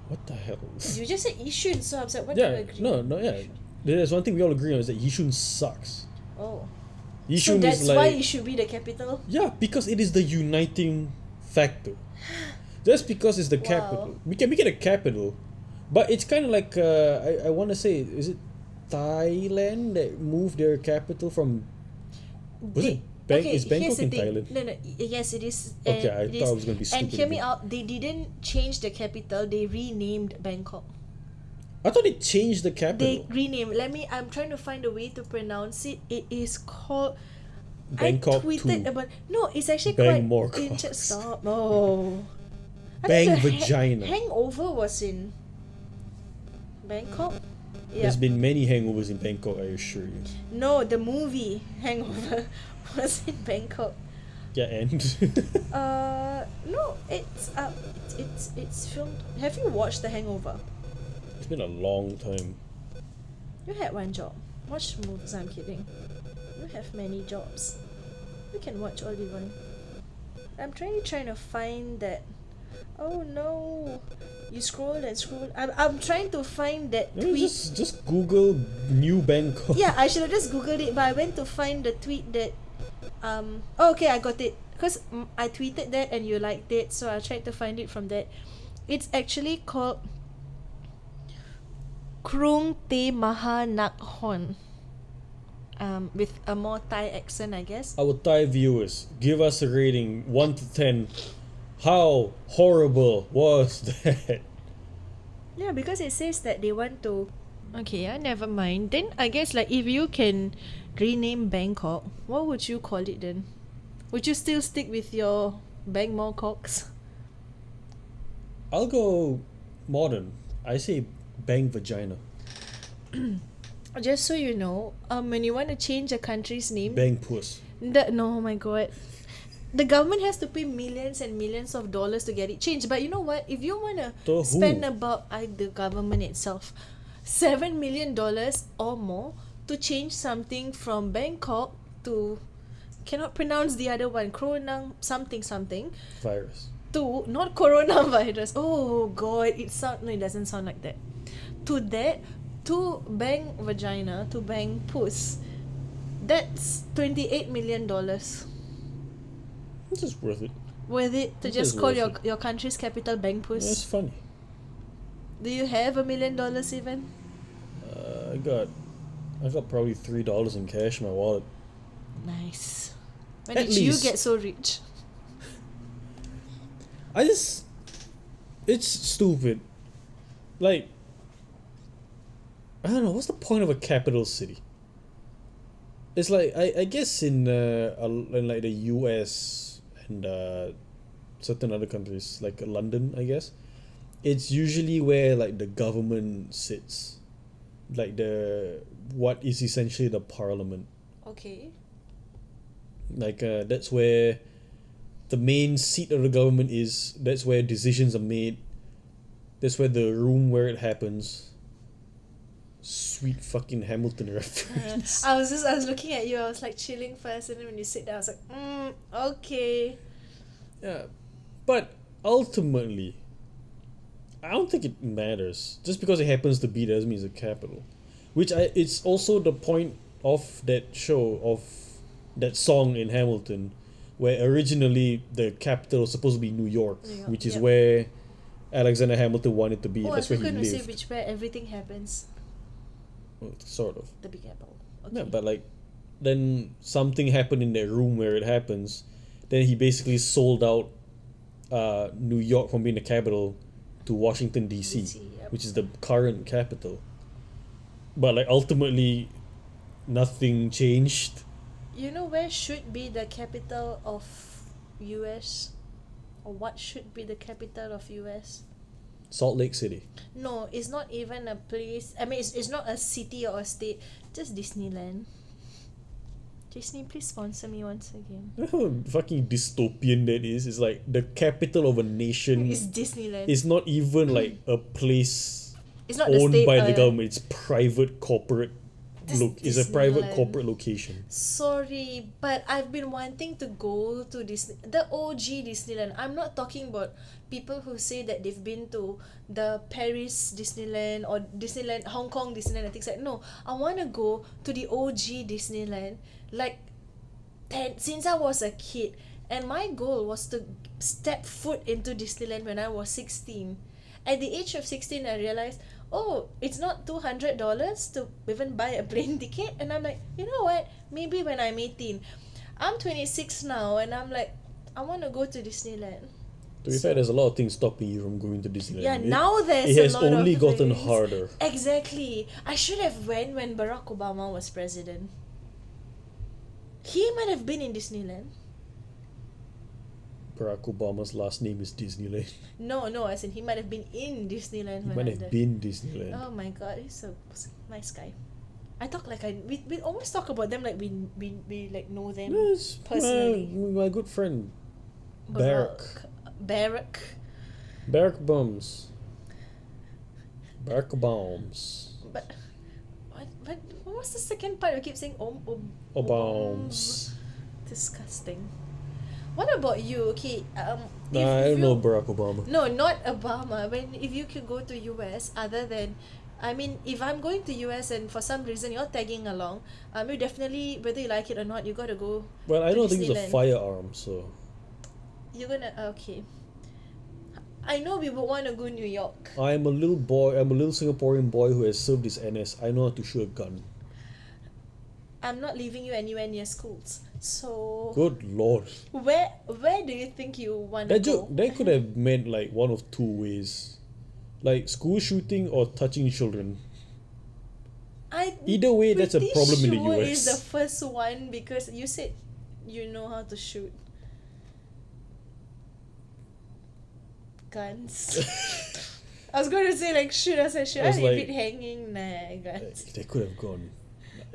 What the hell? You just said Yishun, so I was like, what do you agree? Yeah. There's one thing we all agree on is that Yishun sucks. Oh. Yishun so that's is like, why it should be the capital? Yeah, because it is the uniting factor. Just because it's the capital. We can make it a capital. But it's kind of like, I want to say, is it Thailand that moved their capital from... Is Bangkok in Thailand? No, yes, it is. Okay, I thought I was going to be stupid. And hear me out, they didn't change the capital, they renamed Bangkok. I thought they changed the capital. They renamed. I'm trying to find a way to pronounce it. It is called... Bangkok I tweeted 2. about... No, it's actually Bang quite... more Stop. Oh. Bang vagina. Hangover was in Bangkok. There's been many hangovers in Bangkok, I assure you. No, the movie Hangover was in Bangkok. Yeah, and No, it's filmed. Have you watched The Hangover? it's been a long time. You had one job. Watch movies. I'm kidding. You have many jobs. You can watch all you want. I'm trying to find that. Oh no! You scroll and scroll. I'm trying to find that No, tweet. just Google New Bangkok. Yeah, I should have just googled it, but I went to find the tweet that. Oh, okay, I got it. Because I tweeted that and you liked it, so I tried to find it from that. It's actually called Krung Te Maha Nak Hon. With a more Thai accent, I guess. Our Thai viewers, give us a rating 1 to 10. How horrible was that? Yeah, because it says that they want to. Okay, yeah, never mind. Then I guess like if you can rename Bangkok, what would you call it then? Would you still stick with your Bang More Cocks? I'll go modern. I say bang vagina. Just so you know, when you want to change a country's name, Bang puss. no, oh my god, the government has to pay millions and millions of dollars to get it changed. But you know what? If you wanna To who? spend about the government itself, $7 million or more to change something from Bangkok to cannot pronounce the other one, Corona something Virus. to not coronavirus. Oh god, it doesn't sound like that. To that, to bang vagina, to bang puss, that's $28 million. This is worth it. Worth it to This just is call worth your country's capital bang puss? It's funny. Do you have $1 million even? I got probably $3 in cash in my wallet. Nice. When At did you least. get so rich? It's stupid. Like, I don't know, what's the point of a capital city? It's like, I guess in like the US and certain other countries, like London, I guess, it's usually where like the government sits. Like what is essentially the parliament. Okay. Like that's where the main seat of the government is. That's where decisions are made. That's where the room where it happens. Sweet fucking Hamilton reference. I was looking at you. I was like chilling first, and then when you sit down, I was like, okay. Yeah, but ultimately, I don't think it matters. Just because it happens to be there doesn't mean it's a capital. It's also the point of that show, of that song in Hamilton, where originally the capital was supposed to be New York, which is where Alexander Hamilton wanted to be. Oh, That's I where was he going to say lived. where everything happens. Well, sort of. The Big Apple. Okay. Yeah, but like, then something happened in that room where it happens. Then he basically sold out New York from being the capital to Washington DC, yep. which is the current capital. But like ultimately, nothing changed. You know where should be the capital of US? Or what should be the capital of US? Salt Lake City. No, it's not even a place. I mean, it's not a city or a state. Just Disneyland. Disney, please sponsor me once again. You know how fucking dystopian that is? It's like the capital of a nation. It's Disneyland. It's not even like a place It's not the owned state. by the government. It's private corporate. It's a private Disneyland. corporate location. Sorry, but I've been wanting to go to the OG Disneyland. I'm not talking about people who say that they've been to the Paris Disneyland or Disneyland, Hong Kong Disneyland and things like that. No, I want to go to the OG Disneyland. Like, since I was a kid, and my goal was to step foot into Disneyland when I was 16. At the age of 16, I realized, oh, it's not $200 to even buy a plane ticket. And I'm like, you know what? Maybe when I'm 18. I'm 26 now, and I'm like, I want to go to Disneyland. To be fair, there's a lot of things stopping you from going to Disneyland. Yeah, now there's it has a lot only of gotten things. harder. Exactly. I should have went when Barack Obama was president. He might have been in Disneyland. Barack Obama's last name is Disneyland. No, as in he might have been in Disneyland He when might I have died. been Disneyland. Oh my god, he's a nice guy. I talk like we always talk about them like we like know them Yes, personally. my good friend Barack. Barack Bums. Barack Bombs. But what was the second part? I keep saying Obams. Disgusting. What about you? Okay, Nah, I don't know Barack Obama. No, not Obama. If you could go to US, other than, I mean, if I'm going to US and for some reason you're tagging along, you definitely, whether you like it or not, you gotta go. Well, I to don't think it's a Disneyland. firearm, so. You're gonna okay. I know we would want to go New York. I'm a little Singaporean boy who has served his NS. I know how to shoot a gun. I'm not leaving you anywhere near schools. So Good lord. where do you think you want to That go? joke, that could have meant like one of two ways. Like school shooting or touching children. Either way, that's a pretty problem in the sure US. is the first one because you said you know how to shoot guns. I was going to say like shoot. I said shoot. I was I like- leave it hanging. Nah, guns. They could have gone.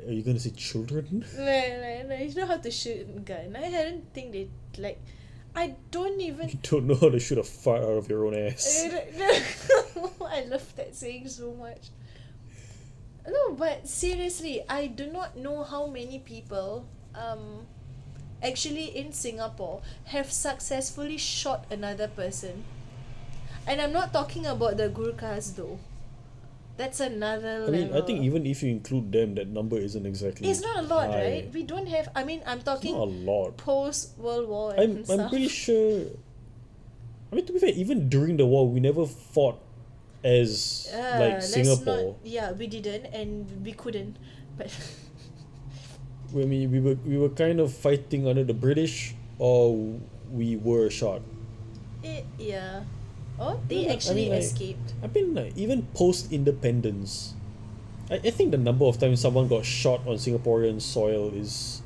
Are you gonna say children? No, you know how to shoot a gun. I hadn't think they like. I don't even. You don't know how to shoot a fart out of your own ass. I love that saying so much. No, but seriously, I do not know how many people actually in Singapore have successfully shot another person. And I'm not talking about the Gurkhas though. That's another I mean, level. I think even if you include them, that number isn't exactly. it's not a lot, high. right? We don't have. I mean, I'm It's not a talking lot. post World War I'm and stuff. pretty sure. I mean, to be fair, even during the war, we never fought as like let's Singapore. we didn't, and we couldn't. But I mean, we were kind of fighting under the British, or we were shot. yeah. Oh, they Yeah, I actually mean, like, escaped. I mean, like even post independence, I think the number of times someone got shot on Singaporean soil is,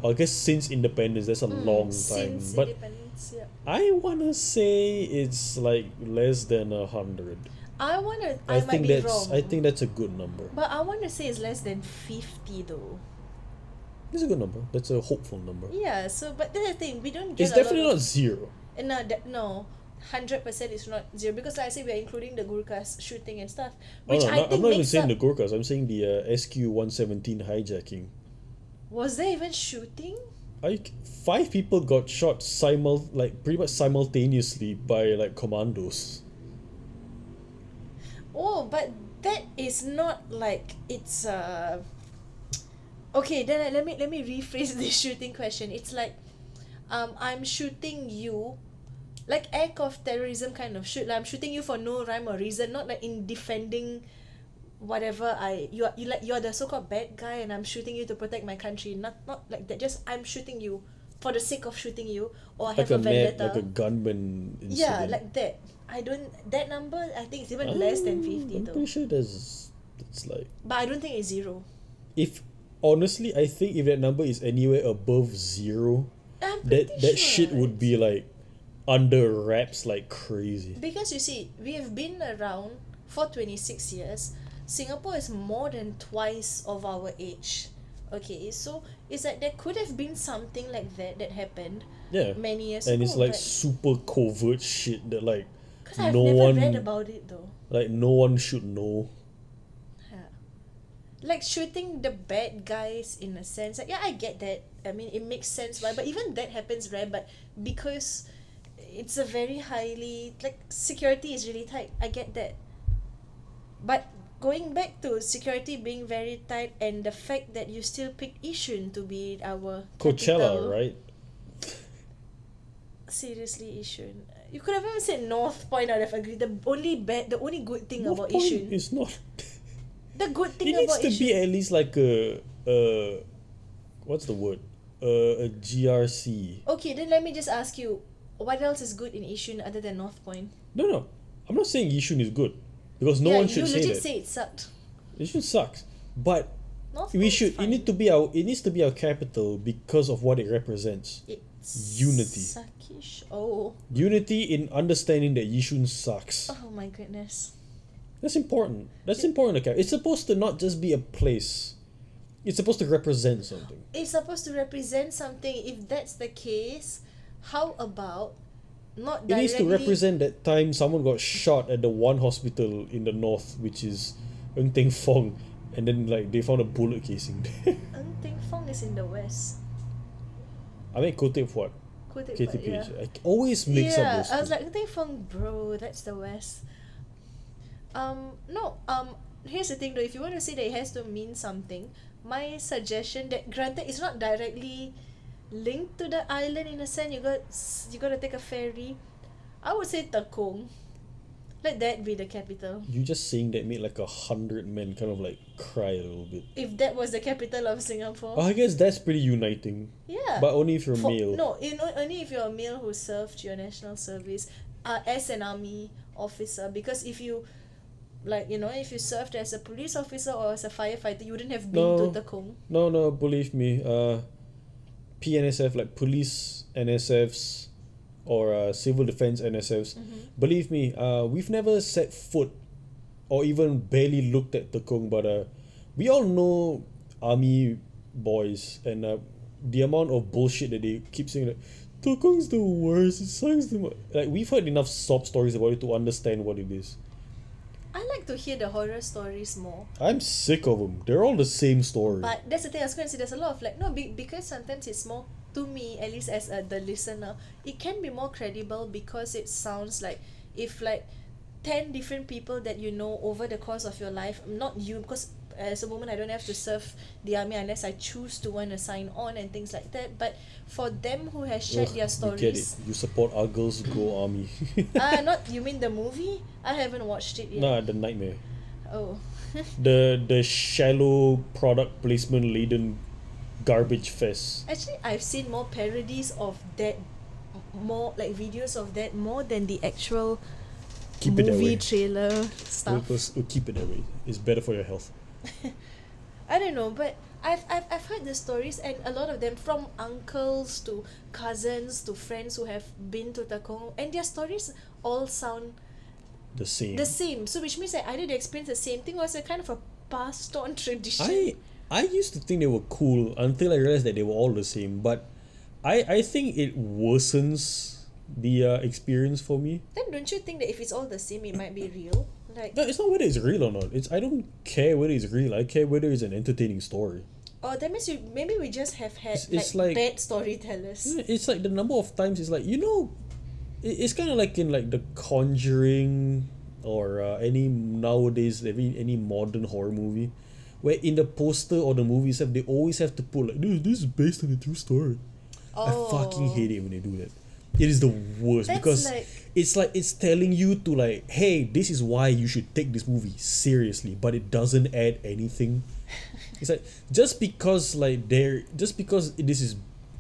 I guess since independence, that's a long time. Since But independence, yeah. I wanna say it's like less than 100. I I might think be that's wrong. I think that's a good number. But I wanna say it's less than 50 though. It's a good number. That's a hopeful number. Yeah. So, but that's the thing. We don't get. It's definitely not zero. No. 100% is not zero because like I say we're including the Gurkhas shooting and stuff, Oh, which no, I I'm think not even makes saying up. the Gurkhas. I'm saying the SQ-117 hijacking. Was there even shooting? 5 people got shot pretty much simultaneously by like commandos. Oh, but that is not like it's okay, then let me rephrase this shooting question. It's like I'm shooting you like act of terrorism kind of shoot. Like I'm shooting you for no rhyme or reason, not like in defending whatever you're the so-called bad guy and I'm shooting you to protect my country. Not like that. Just I'm shooting you for the sake of shooting you or I have a vendetta. Like a gunman incident. Yeah, like that. I don't that number I think it's even less than 50 I'm though. pretty sure it's like, But I don't think it's zero. if honestly I think if that number is anywhere above 0, I'm pretty that sure shit would be like under wraps like crazy. because you see, we have been around for 26 years. Singapore is more than twice of our age. Okay, so it's like there could have been something like that happened Yeah. many years And ago. it's like but- super covert shit that like 'cause I've no never one read about it though. like no one should know. Yeah. Like shooting the bad guys in a sense. Like, yeah, I get that. I mean, it makes sense why. But even that happens rare. But because it's a very highly like security is really tight. I get that. But going back to security being very tight and the fact that you still pick Yishun to be our Coachella, capital. right? Seriously, Yishun. You could have even said North Point. I'd have agreed. The only good thing North about Point Yishun. is not. The good thing It needs about to Yishun. be at least like what's the word? A GRC. Okay, then let me just ask you, what else is good in Yishun other than North Point? No. I'm not saying Yishun is good because no one should you say legit that. say it sucked. Yishun sucks, but North we Point should. is fine. It needs to be our capital because of what it represents. Unity. Suckish. Oh. Unity in understanding that Yishun sucks. Oh my goodness. That's important. That's important. Okay, it's supposed to not just be a place. It's supposed to represent something. It's supposed to represent something. If that's the case, how about not It directly... needs to represent that time someone got shot at the one hospital in the north, which is Ng Teng Fong, and then like they found a bullet casing there. Ng Teng Fong is in the west. I mean, Kote Fuat. KTP, KTP. yeah. I always mix up those I was two. like, Ng Teng Fong, bro, that's the west. No, here's the thing though, if you want to say that it has to mean something, my suggestion that granted it's not directly linked to the island in a sense, you got to take a ferry. I would say Tekong. Let that be the capital. You just saying that made like 100 men kind of like cry a little bit. If that was the capital of Singapore. I guess that's pretty uniting. Yeah. But only if you're male. No, only if you're a male who served your national service as an army officer. Because if you, like, you know, if you served as a police officer or as a firefighter, you wouldn't have been to Tekong. No, believe me. PNSF, like police NSFs or civil defense NSFs, believe me, we've never set foot or even barely looked at Tekong, but we all know army boys and the amount of bullshit that they keep saying that Tekong's the worst, it sucks too much. Like, we've heard enough sob stories about it to understand what it is. I like to hear the horror stories more. I'm sick of them. They're all the same story. But that's the thing, I was going to say, there's a lot of like, no, because sometimes it's more, to me, at least as the listener, it can be more credible because it sounds like if like 10 different people that you know over the course of your life, not you, because as a woman I don't have to serve the army unless I choose to want to sign on and things like that, but for them who has shared their stories. You get it. You support our girls go army. Not, you mean the movie? I haven't watched it yet. Nah, the nightmare. Oh. the shallow product placement laden garbage fest. Actually, I've seen more parodies of that, more like videos of that more than the actual Keep it that movie way. trailer stuff. We'll keep it that way. It's better for your health. I don't know, but I've heard the stories, and a lot of them, from uncles to cousins to friends who have been to Tekong, and their stories all sound The same. So which means that either they experience the same thing or it's a kind of a passed on tradition. I used to think they were cool until I realized that they were all the same, but I think it worsens the experience for me. Then don't you think that if it's all the same, it might be real? Like, No, it's not whether it's real or not. I don't care whether it's real. I care whether it's an entertaining story. oh, that means maybe we just have had It's like like- bad storytellers. It's like the number of times it's like, you know, it's kind of like in like The Conjuring or any nowadays any modern horror movie, where in the poster or the movie itself they always have to put like this is based on a true story. I fucking hate it when they do that. It is the worst. That's because like- it's telling you to like, hey, this is why you should take this movie seriously, but it doesn't add anything. It's like just because this is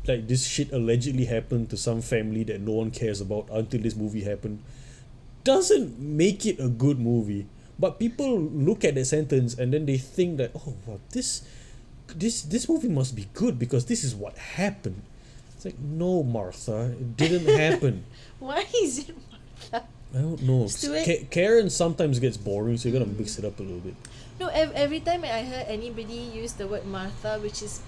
like this shit allegedly happened to some family that no one cares about until this movie happened, doesn't make it a good movie. But people look at that sentence and then they think that, oh wow, this movie must be good because this is what happened. It's like, no, Martha, it didn't happen. Why is it Martha? I don't know. Stuart? Karen sometimes gets boring, so you gotta mix it up a little bit. No, every time I heard anybody use the word Martha, which is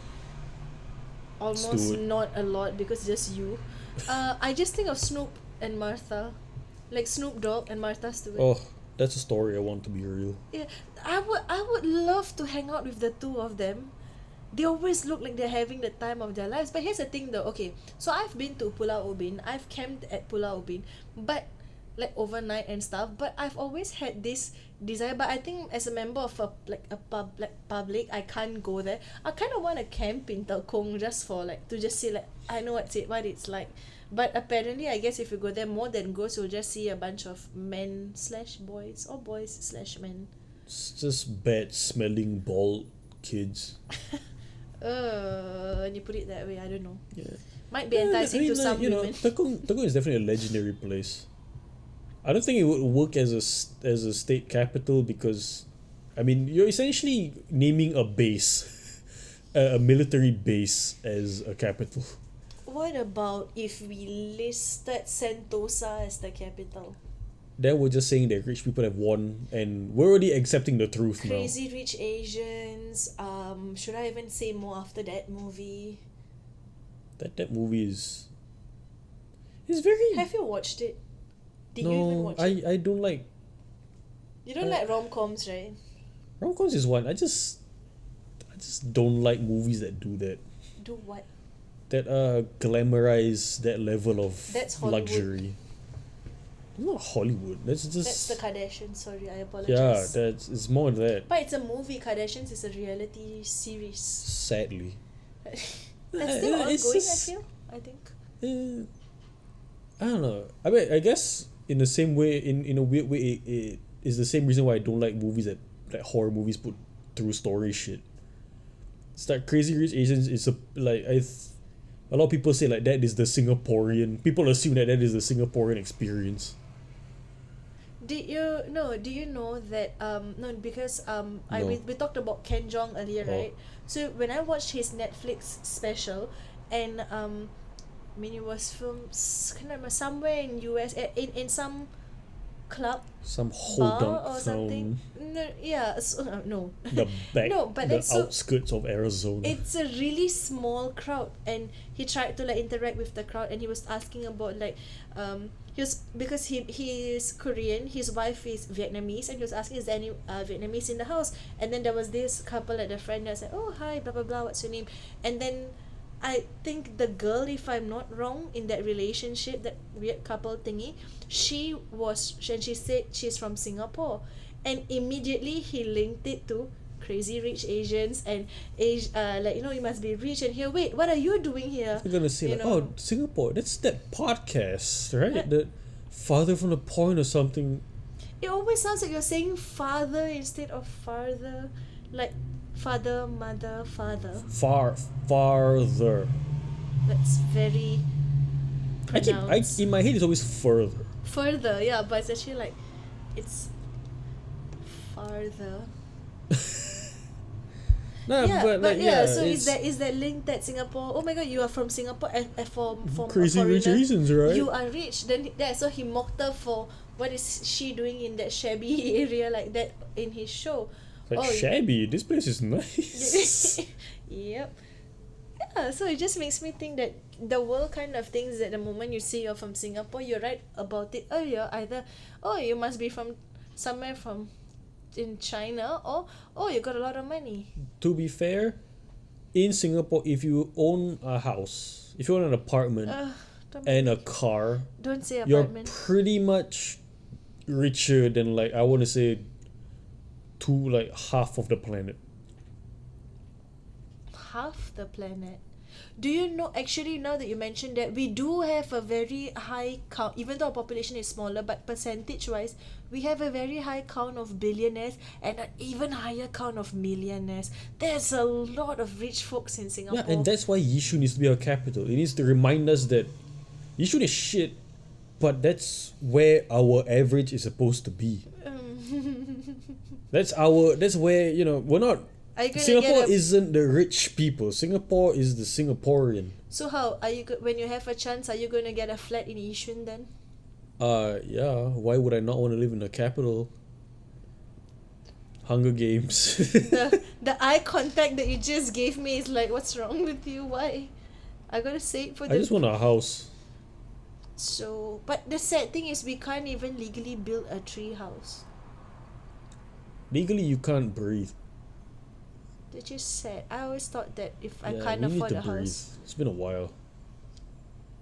almost Stuart. not a lot because it's just you, I just think of Snoop and Martha, like Snoop Dogg and Martha Stewart. Oh, that's a story I want to be real. Yeah, I would love to hang out with the two of them. They always look like they're having the time of their lives. But here's the thing though, okay, so I've been to Pulau Ubin, I've camped at Pulau Ubin, but like overnight and stuff, but I've always had this desire, but I think as a member of a public, I can't go there. I kind of want to camp in Tekong just for like, to just see like, I know what it's like. But apparently, I guess if you go there more than ghosts, you'll just see a bunch of men/boys or boys/men. It's just bad smelling bald kids. When you put it that way, I don't know. Yeah. Might be enticing to some women. Tekong is definitely a legendary place. I don't think it would work as a state capital because, I mean, you're essentially naming a base, a military base as a capital. what about if we listed Sentosa as the capital? Then we're just saying that rich people have won, and we're already accepting the truth Crazy Rich Asians. Should I even say more after that movie? now. That movie is very. Have you watched it? Did you even watch it? I don't like You don't like rom-coms, right? rom-coms is one. I just don't like movies that do that. Do what? That glamorize that level of That's Hollywood. luxury. Not Hollywood. That's That's the Kardashians. Sorry, I apologize. yeah. It's more than that. But it's a movie. Kardashians is a reality series. Sadly, That's still ongoing. just- I feel. I think. I don't know. I mean, I guess in the same way, in a weird way, it is the same reason why I don't like movies that like horror movies put through story shit. It's like Crazy Rich Asians is a lot of people say like that is the Singaporean. People assume that is the Singaporean experience. Do you know that no, because No. we talked about Ken Jeong earlier, Oh. right? So when I watched his Netflix special, and I mean it was filmed somewhere in US, in some club Some bar hold or something. No, yeah, so, no. the back, No, but the that's so- outskirts of Arizona. It's a really small crowd, and he tried to like interact with the crowd, and he was asking about like he was, because he is Korean, his wife is Vietnamese, and he was asking is there any Vietnamese in the house, and then there was this couple at the front that said, oh hi, blah blah blah, what's your name, and then I think the girl, if I'm not wrong, in that relationship, that weird couple thingy, she said she's from Singapore, and immediately he linked it to Crazy Rich Asians and like, you must be rich, and here, wait, what are you doing here? You're gonna say you like, know. oh, Singapore, that's that podcast, right? What? The Father from the Point or something. It always sounds like you're saying father instead of farther, like father, mother, father. Farther. That's very pronounced. In my head it's always further. Further, yeah, but it's actually like it's farther. Nah, Yeah, but like, yeah. So it's is that link that Singapore? Oh my God, you are from Singapore, and from Crazy a Rich foreigner, Asians, right? you are rich. Then so he mocked her for what is she doing in that shabby area like that in his show. like oh, shabby. This place is nice. Yep. Yeah, so it just makes me think that the world kind of thinks that the moment you say you're from Singapore, you're right about it earlier. Either, oh, you must be from somewhere from in China, or oh, you got a lot of money. To be fair, in Singapore, if you own a house, if you own an apartment and a car, Don't say you're apartment. pretty much richer than like I want to say half of the planet. Half the planet. Do you know, actually, now that you mentioned that, we do have a very high count, even though our population is smaller, but percentage wise, we have a very high count of billionaires and an even higher count of millionaires. There's a lot of rich folks in Singapore. Yeah, and that's why Yishun needs to be our capital. It needs to remind us that Yishun is shit, but that's where our average is supposed to be. That's where, we're not. Are you gonna Singapore get a, isn't the rich people. Singapore is the Singaporean. So how are you when you have a chance, are you going to get a flat in Yishun then? Yeah. Why would I not want to live in the capital? Hunger Games. The eye contact that you just gave me is like, what's wrong with you? Why? I gotta say it for I the. just want a house. So, but the sad thing is we can't even legally build a tree house. Legally, you can't breathe. Which is sad. I always thought that if I Yeah, can't we need afford to a breathe. house. It's been a while.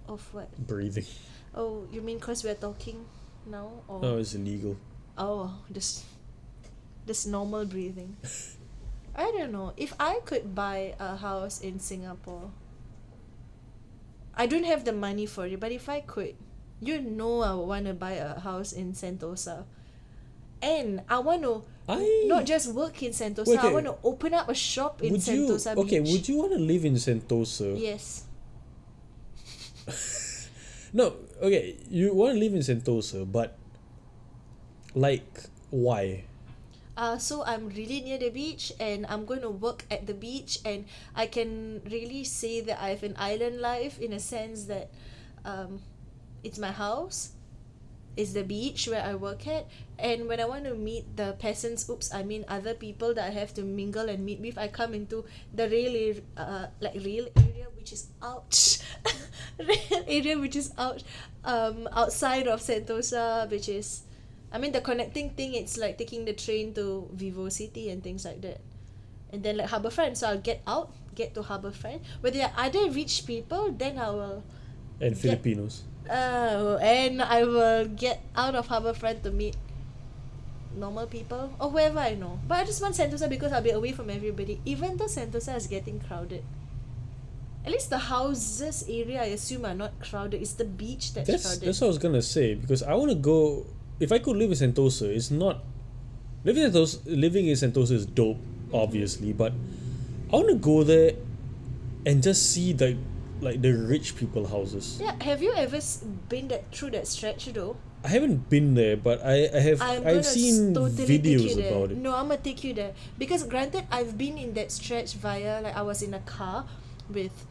Of what? Breathing. Oh, you mean because we're talking now? Or No, it's illegal. oh, this normal breathing. I don't know. If I could buy a house in Singapore, I don't have the money for it, but if I could, I would want to buy a house in Sentosa. And I want to not just work in Sentosa, I Okay. want to open up a shop in Sentosa Beach. would you want to live in Sentosa? Yes. No, you want to live in Sentosa, but like, why? So I'm really near the beach and I'm going to work at the beach, and I can really say that I have an island life in a sense that um, it's my house, it's the beach where I work at, and when I want to meet the peasants, I mean other people that I have to mingle and meet with, I come into the real area which is ouch, real area which is outside of Sentosa, which is, I mean the connecting thing, it's like taking the train to Vivo City and things like that, and then like Harbourfront. So I'll get to Harbourfront. Where there are other rich people, then I will And get Filipinos. and I will get out of Harbourfront to meet normal people or whoever I know. But I just want Sentosa because I'll be away from everybody. Even though Sentosa is getting crowded, at least the houses area I assume are not crowded. It's the beach that's crowded. That's what I was gonna say, because I want to go. If I could live in Sentosa, it's not living in Sentosa is dope, obviously, but I want to go there and just see the rich people houses. Yeah, have you ever been through that stretch though? I haven't been there, but I've seen totally take videos you there. about it. No, I'm gonna take you there because granted, I've been in that stretch via, like, I was in a car with,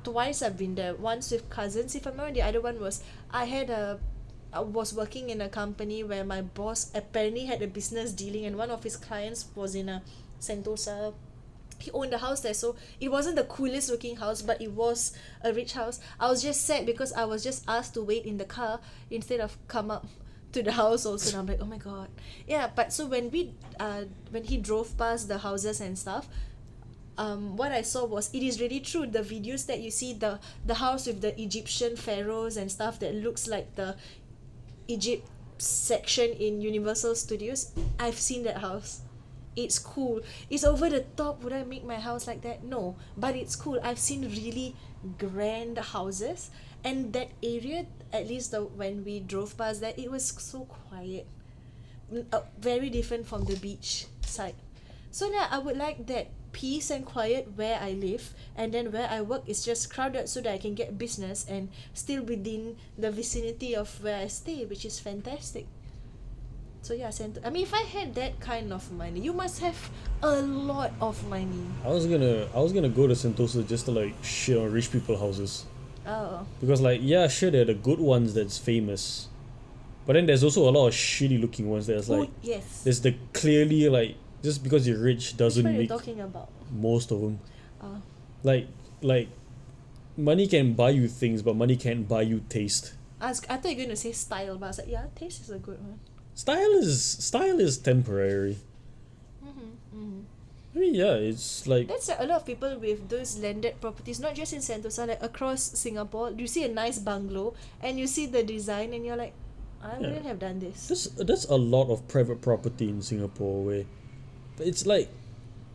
twice I've been there. Once with cousins, if I'm not wrong. The other one was I was working in a company where my boss apparently had a business dealing, and one of his clients was in a Sentosa. He owned a house there, so it wasn't the coolest looking house, but it was a rich house. I was just sad because I was just asked to wait in the car instead of come up to the house also, and I'm like, oh my god. Yeah, but so when he drove past the houses and stuff, what I saw was, it is really true. The videos that you see, the house with the Egyptian pharaohs and stuff that looks like the Egypt section in Universal Studios, I've seen that house. It's cool. It's over the top. Would I make my house like that? No, but it's cool. I've seen really grand houses, and that area, at least when we drove past that, it was so quiet. Very different from the beach side. So yeah, I would like that peace and quiet where I live, and then where I work is just crowded so that I can get business and still within the vicinity of where I stay, which is fantastic. So yeah, I mean, if I had that kind of money, you must have a lot of money. I was gonna go to Sentosa just to like shit on rich people houses. Oh. Because like, yeah, sure, they're the good ones that's famous, but then there's also a lot of shitty looking ones. There's like, yes. there's the clearly, like, just because you're rich doesn't Which one make are you talking about? most of them. Oh. Like money can buy you things, but money can't buy you taste. I thought you were going to say style, but I was like, yeah, taste is a good one. Style is temporary. I mean, yeah, it's like, That's a lot of people with those landed properties, not just in Sentosa, like across Singapore. You see a nice bungalow and you see the design and you're like, I wouldn't have done this. that's a lot of private property in Singapore where it's like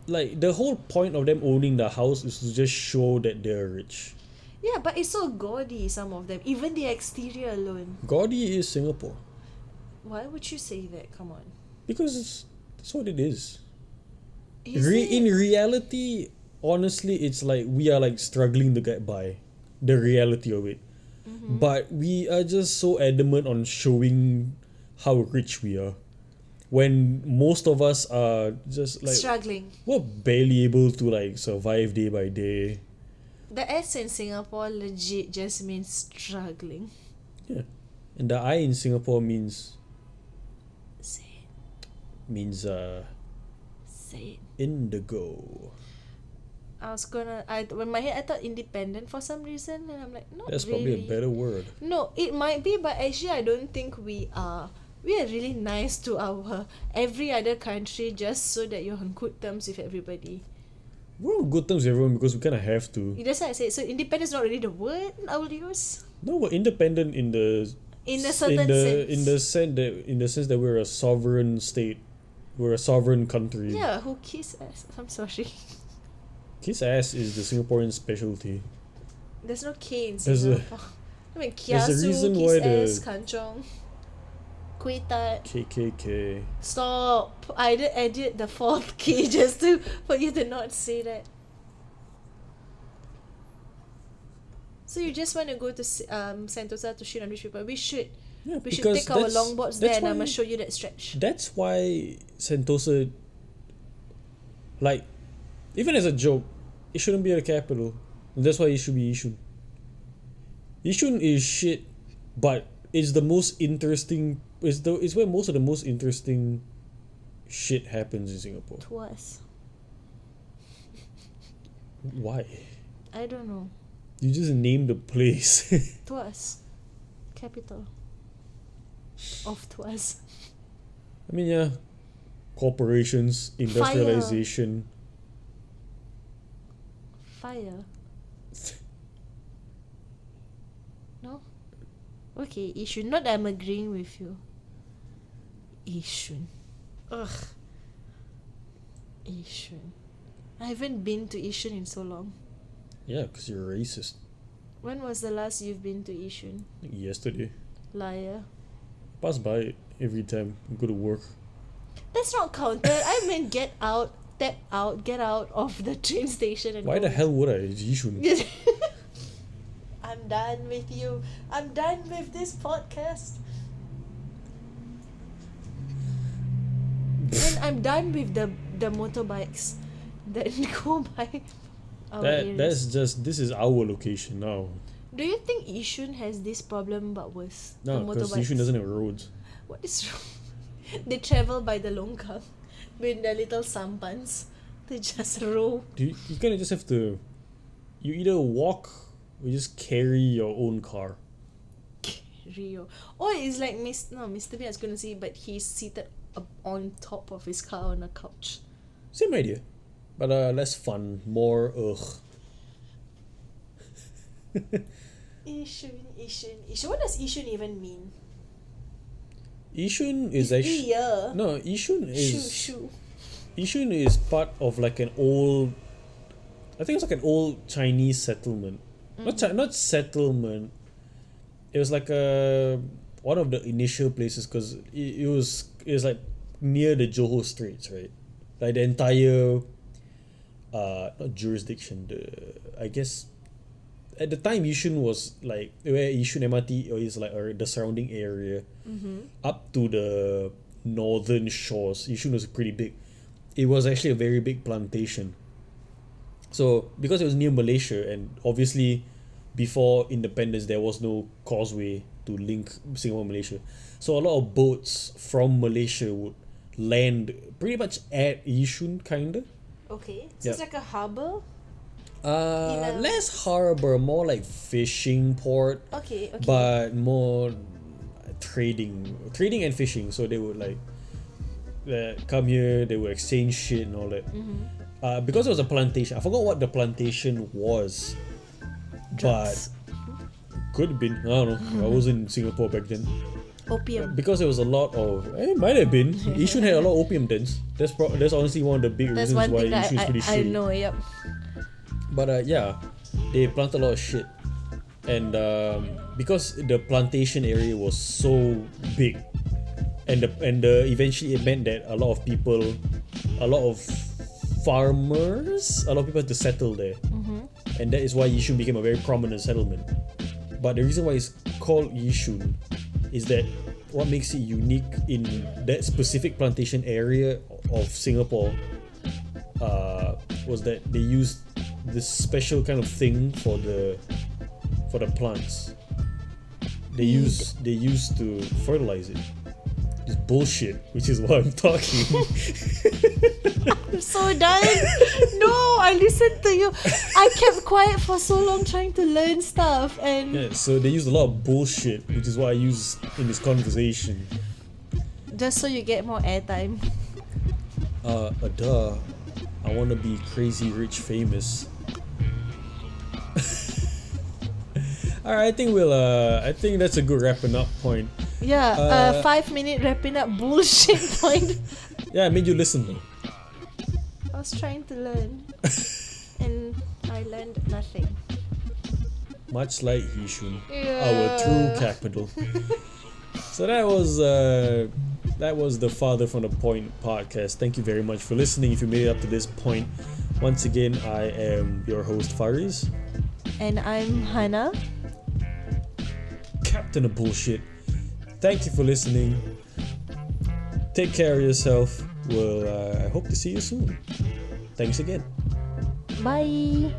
the whole point of them owning the house is to just show that they're rich. Yeah, but it's so gaudy, some of them. Even the exterior alone. Gaudy is Singapore. Why would you say that? Come on. Because that's what it is. Is In it? reality, honestly, it's like we are like struggling to get by. The reality of it. But we are just so adamant on showing how rich we are, when most of us are just like, Struggling. we're barely able to like survive day by day. The S in Singapore legit just means struggling. Yeah. And the I in Singapore means Say means it. Say it. indigo. In my head I thought independent for some reason, and I'm like, not That's really. probably a better word. No, it might be, but actually I don't think we are. We are really nice to our every other country just so that you're on good terms with everybody. We're on good terms with everyone because we kind of have to. That's why I say, so independent is not really the word I will use. No, we're independent in the In a certain sense. in the sense that we're a sovereign state. We're a sovereign country. Yeah, who kiss ass? I'm sorry. Kiss ass is the Singaporean specialty. There's no K in There's a- Singapore. I mean, there's a kiasu, reason kiss why ass, the- kanchong, kuih tat. KKK. Stop! I did edit the fourth K just for you to not say that. So you just want to go to Sentosa to shit on rich people? We should. Yeah, We should because take our that's- longboards that's there and I'm why- gonna show you that stretch. That's why Sentosa, like, even as a joke, it shouldn't be the capital. And that's why it should be Yishun. Yishun is shit, but it's the most interesting. It's where most of the most interesting shit happens in Singapore. To us. Why? I don't know. You just name the place. To us. Capital. Of to us. I mean, yeah, corporations, industrialization. Fire. No? Okay, Yishun. Not that I'm agreeing with you. Yishun. Ugh. Yishun. I haven't been to Yishun in so long. Yeah, because you're racist. When was the last you've been to Yishun? Yesterday, Liar. pass by it every time I go to work. That's not counted. I mean, get out of the train station and Why go. the hell would I? It's Yishun. I'm done with you. I'm done with this podcast. And I'm done with the motorbikes that go by our areas. This is our location now. Do you think Yishun has this problem but worse? No, the because motorbikes. Yishun doesn't have roads. What is wrong? They travel by the longkang with their little sampans to just row. You kind of just have to. You either walk or you just carry your own car. Rio. Or it's like Mr. B, I was going to say, but he's seated on top of his car on a couch. Same idea, but less fun, more ugh. Yishun. What does Yishun even mean? Yishun is It's actually ear. no. Yishun is Shoe. Yishun is part of like an old. I think it's like an old Chinese settlement. Not settlement. It was like one of the initial places because it was like near the Johor Straits, right? Like the entire not jurisdiction. I guess at the time Yishun was like where Yishun MRT is like the surrounding area up to the northern shores. Yishun was pretty big. It was actually a very big plantation. So because it was near Malaysia and obviously before independence there was no causeway to link Singapore and Malaysia. So a lot of boats from Malaysia would land pretty much at Yishun kinda. Okay. So Yeah. it's like a harbour? a- Less harbor, more like fishing port, Okay. but more trading and fishing. So they would like come here, they would exchange shit and all that. Because it was a plantation, I forgot what the plantation was, Drugs. but could have been. I don't know. I was in Singapore back then. Opium. Because there was a lot of, it might have been. Yishun had a lot of opium dens. That's honestly one of the big That's reasons one why thing that Yishun is pretty I shitty. know, yep. But yeah, they plant a lot of shit, and because the plantation area was so big, and eventually it meant that a lot of people, a lot of farmers, a lot of people had to settle there, and that is why Yishun became a very prominent settlement. But the reason why it's called Yishun is that what makes it unique in that specific plantation area of Singapore was that they used this special kind of thing for the plants. They used to fertilize it. It's bullshit, which is why I'm talking. I'm so done. No, I listened to you. I kept quiet for so long trying to learn stuff and Yeah, so they used a lot of bullshit, which is what I use in this conversation. just so you get more airtime. Duh. I want to be crazy, rich, famous. Alright, I think that's a good wrapping up point. Yeah, 5-minute wrapping up bullshit point. Yeah, I made you listen though. I was trying to learn. And I learned nothing. Much like Yishun, Yeah. our true capital. So that was the Father from the Point podcast. Thank you very much for listening. If you made it up to this point, once again, I am your host Faris, And I'm Hannah. Captain of Bullshit. thank you for listening. Take care of yourself. Well, I hope to see you soon. Thanks again. Bye.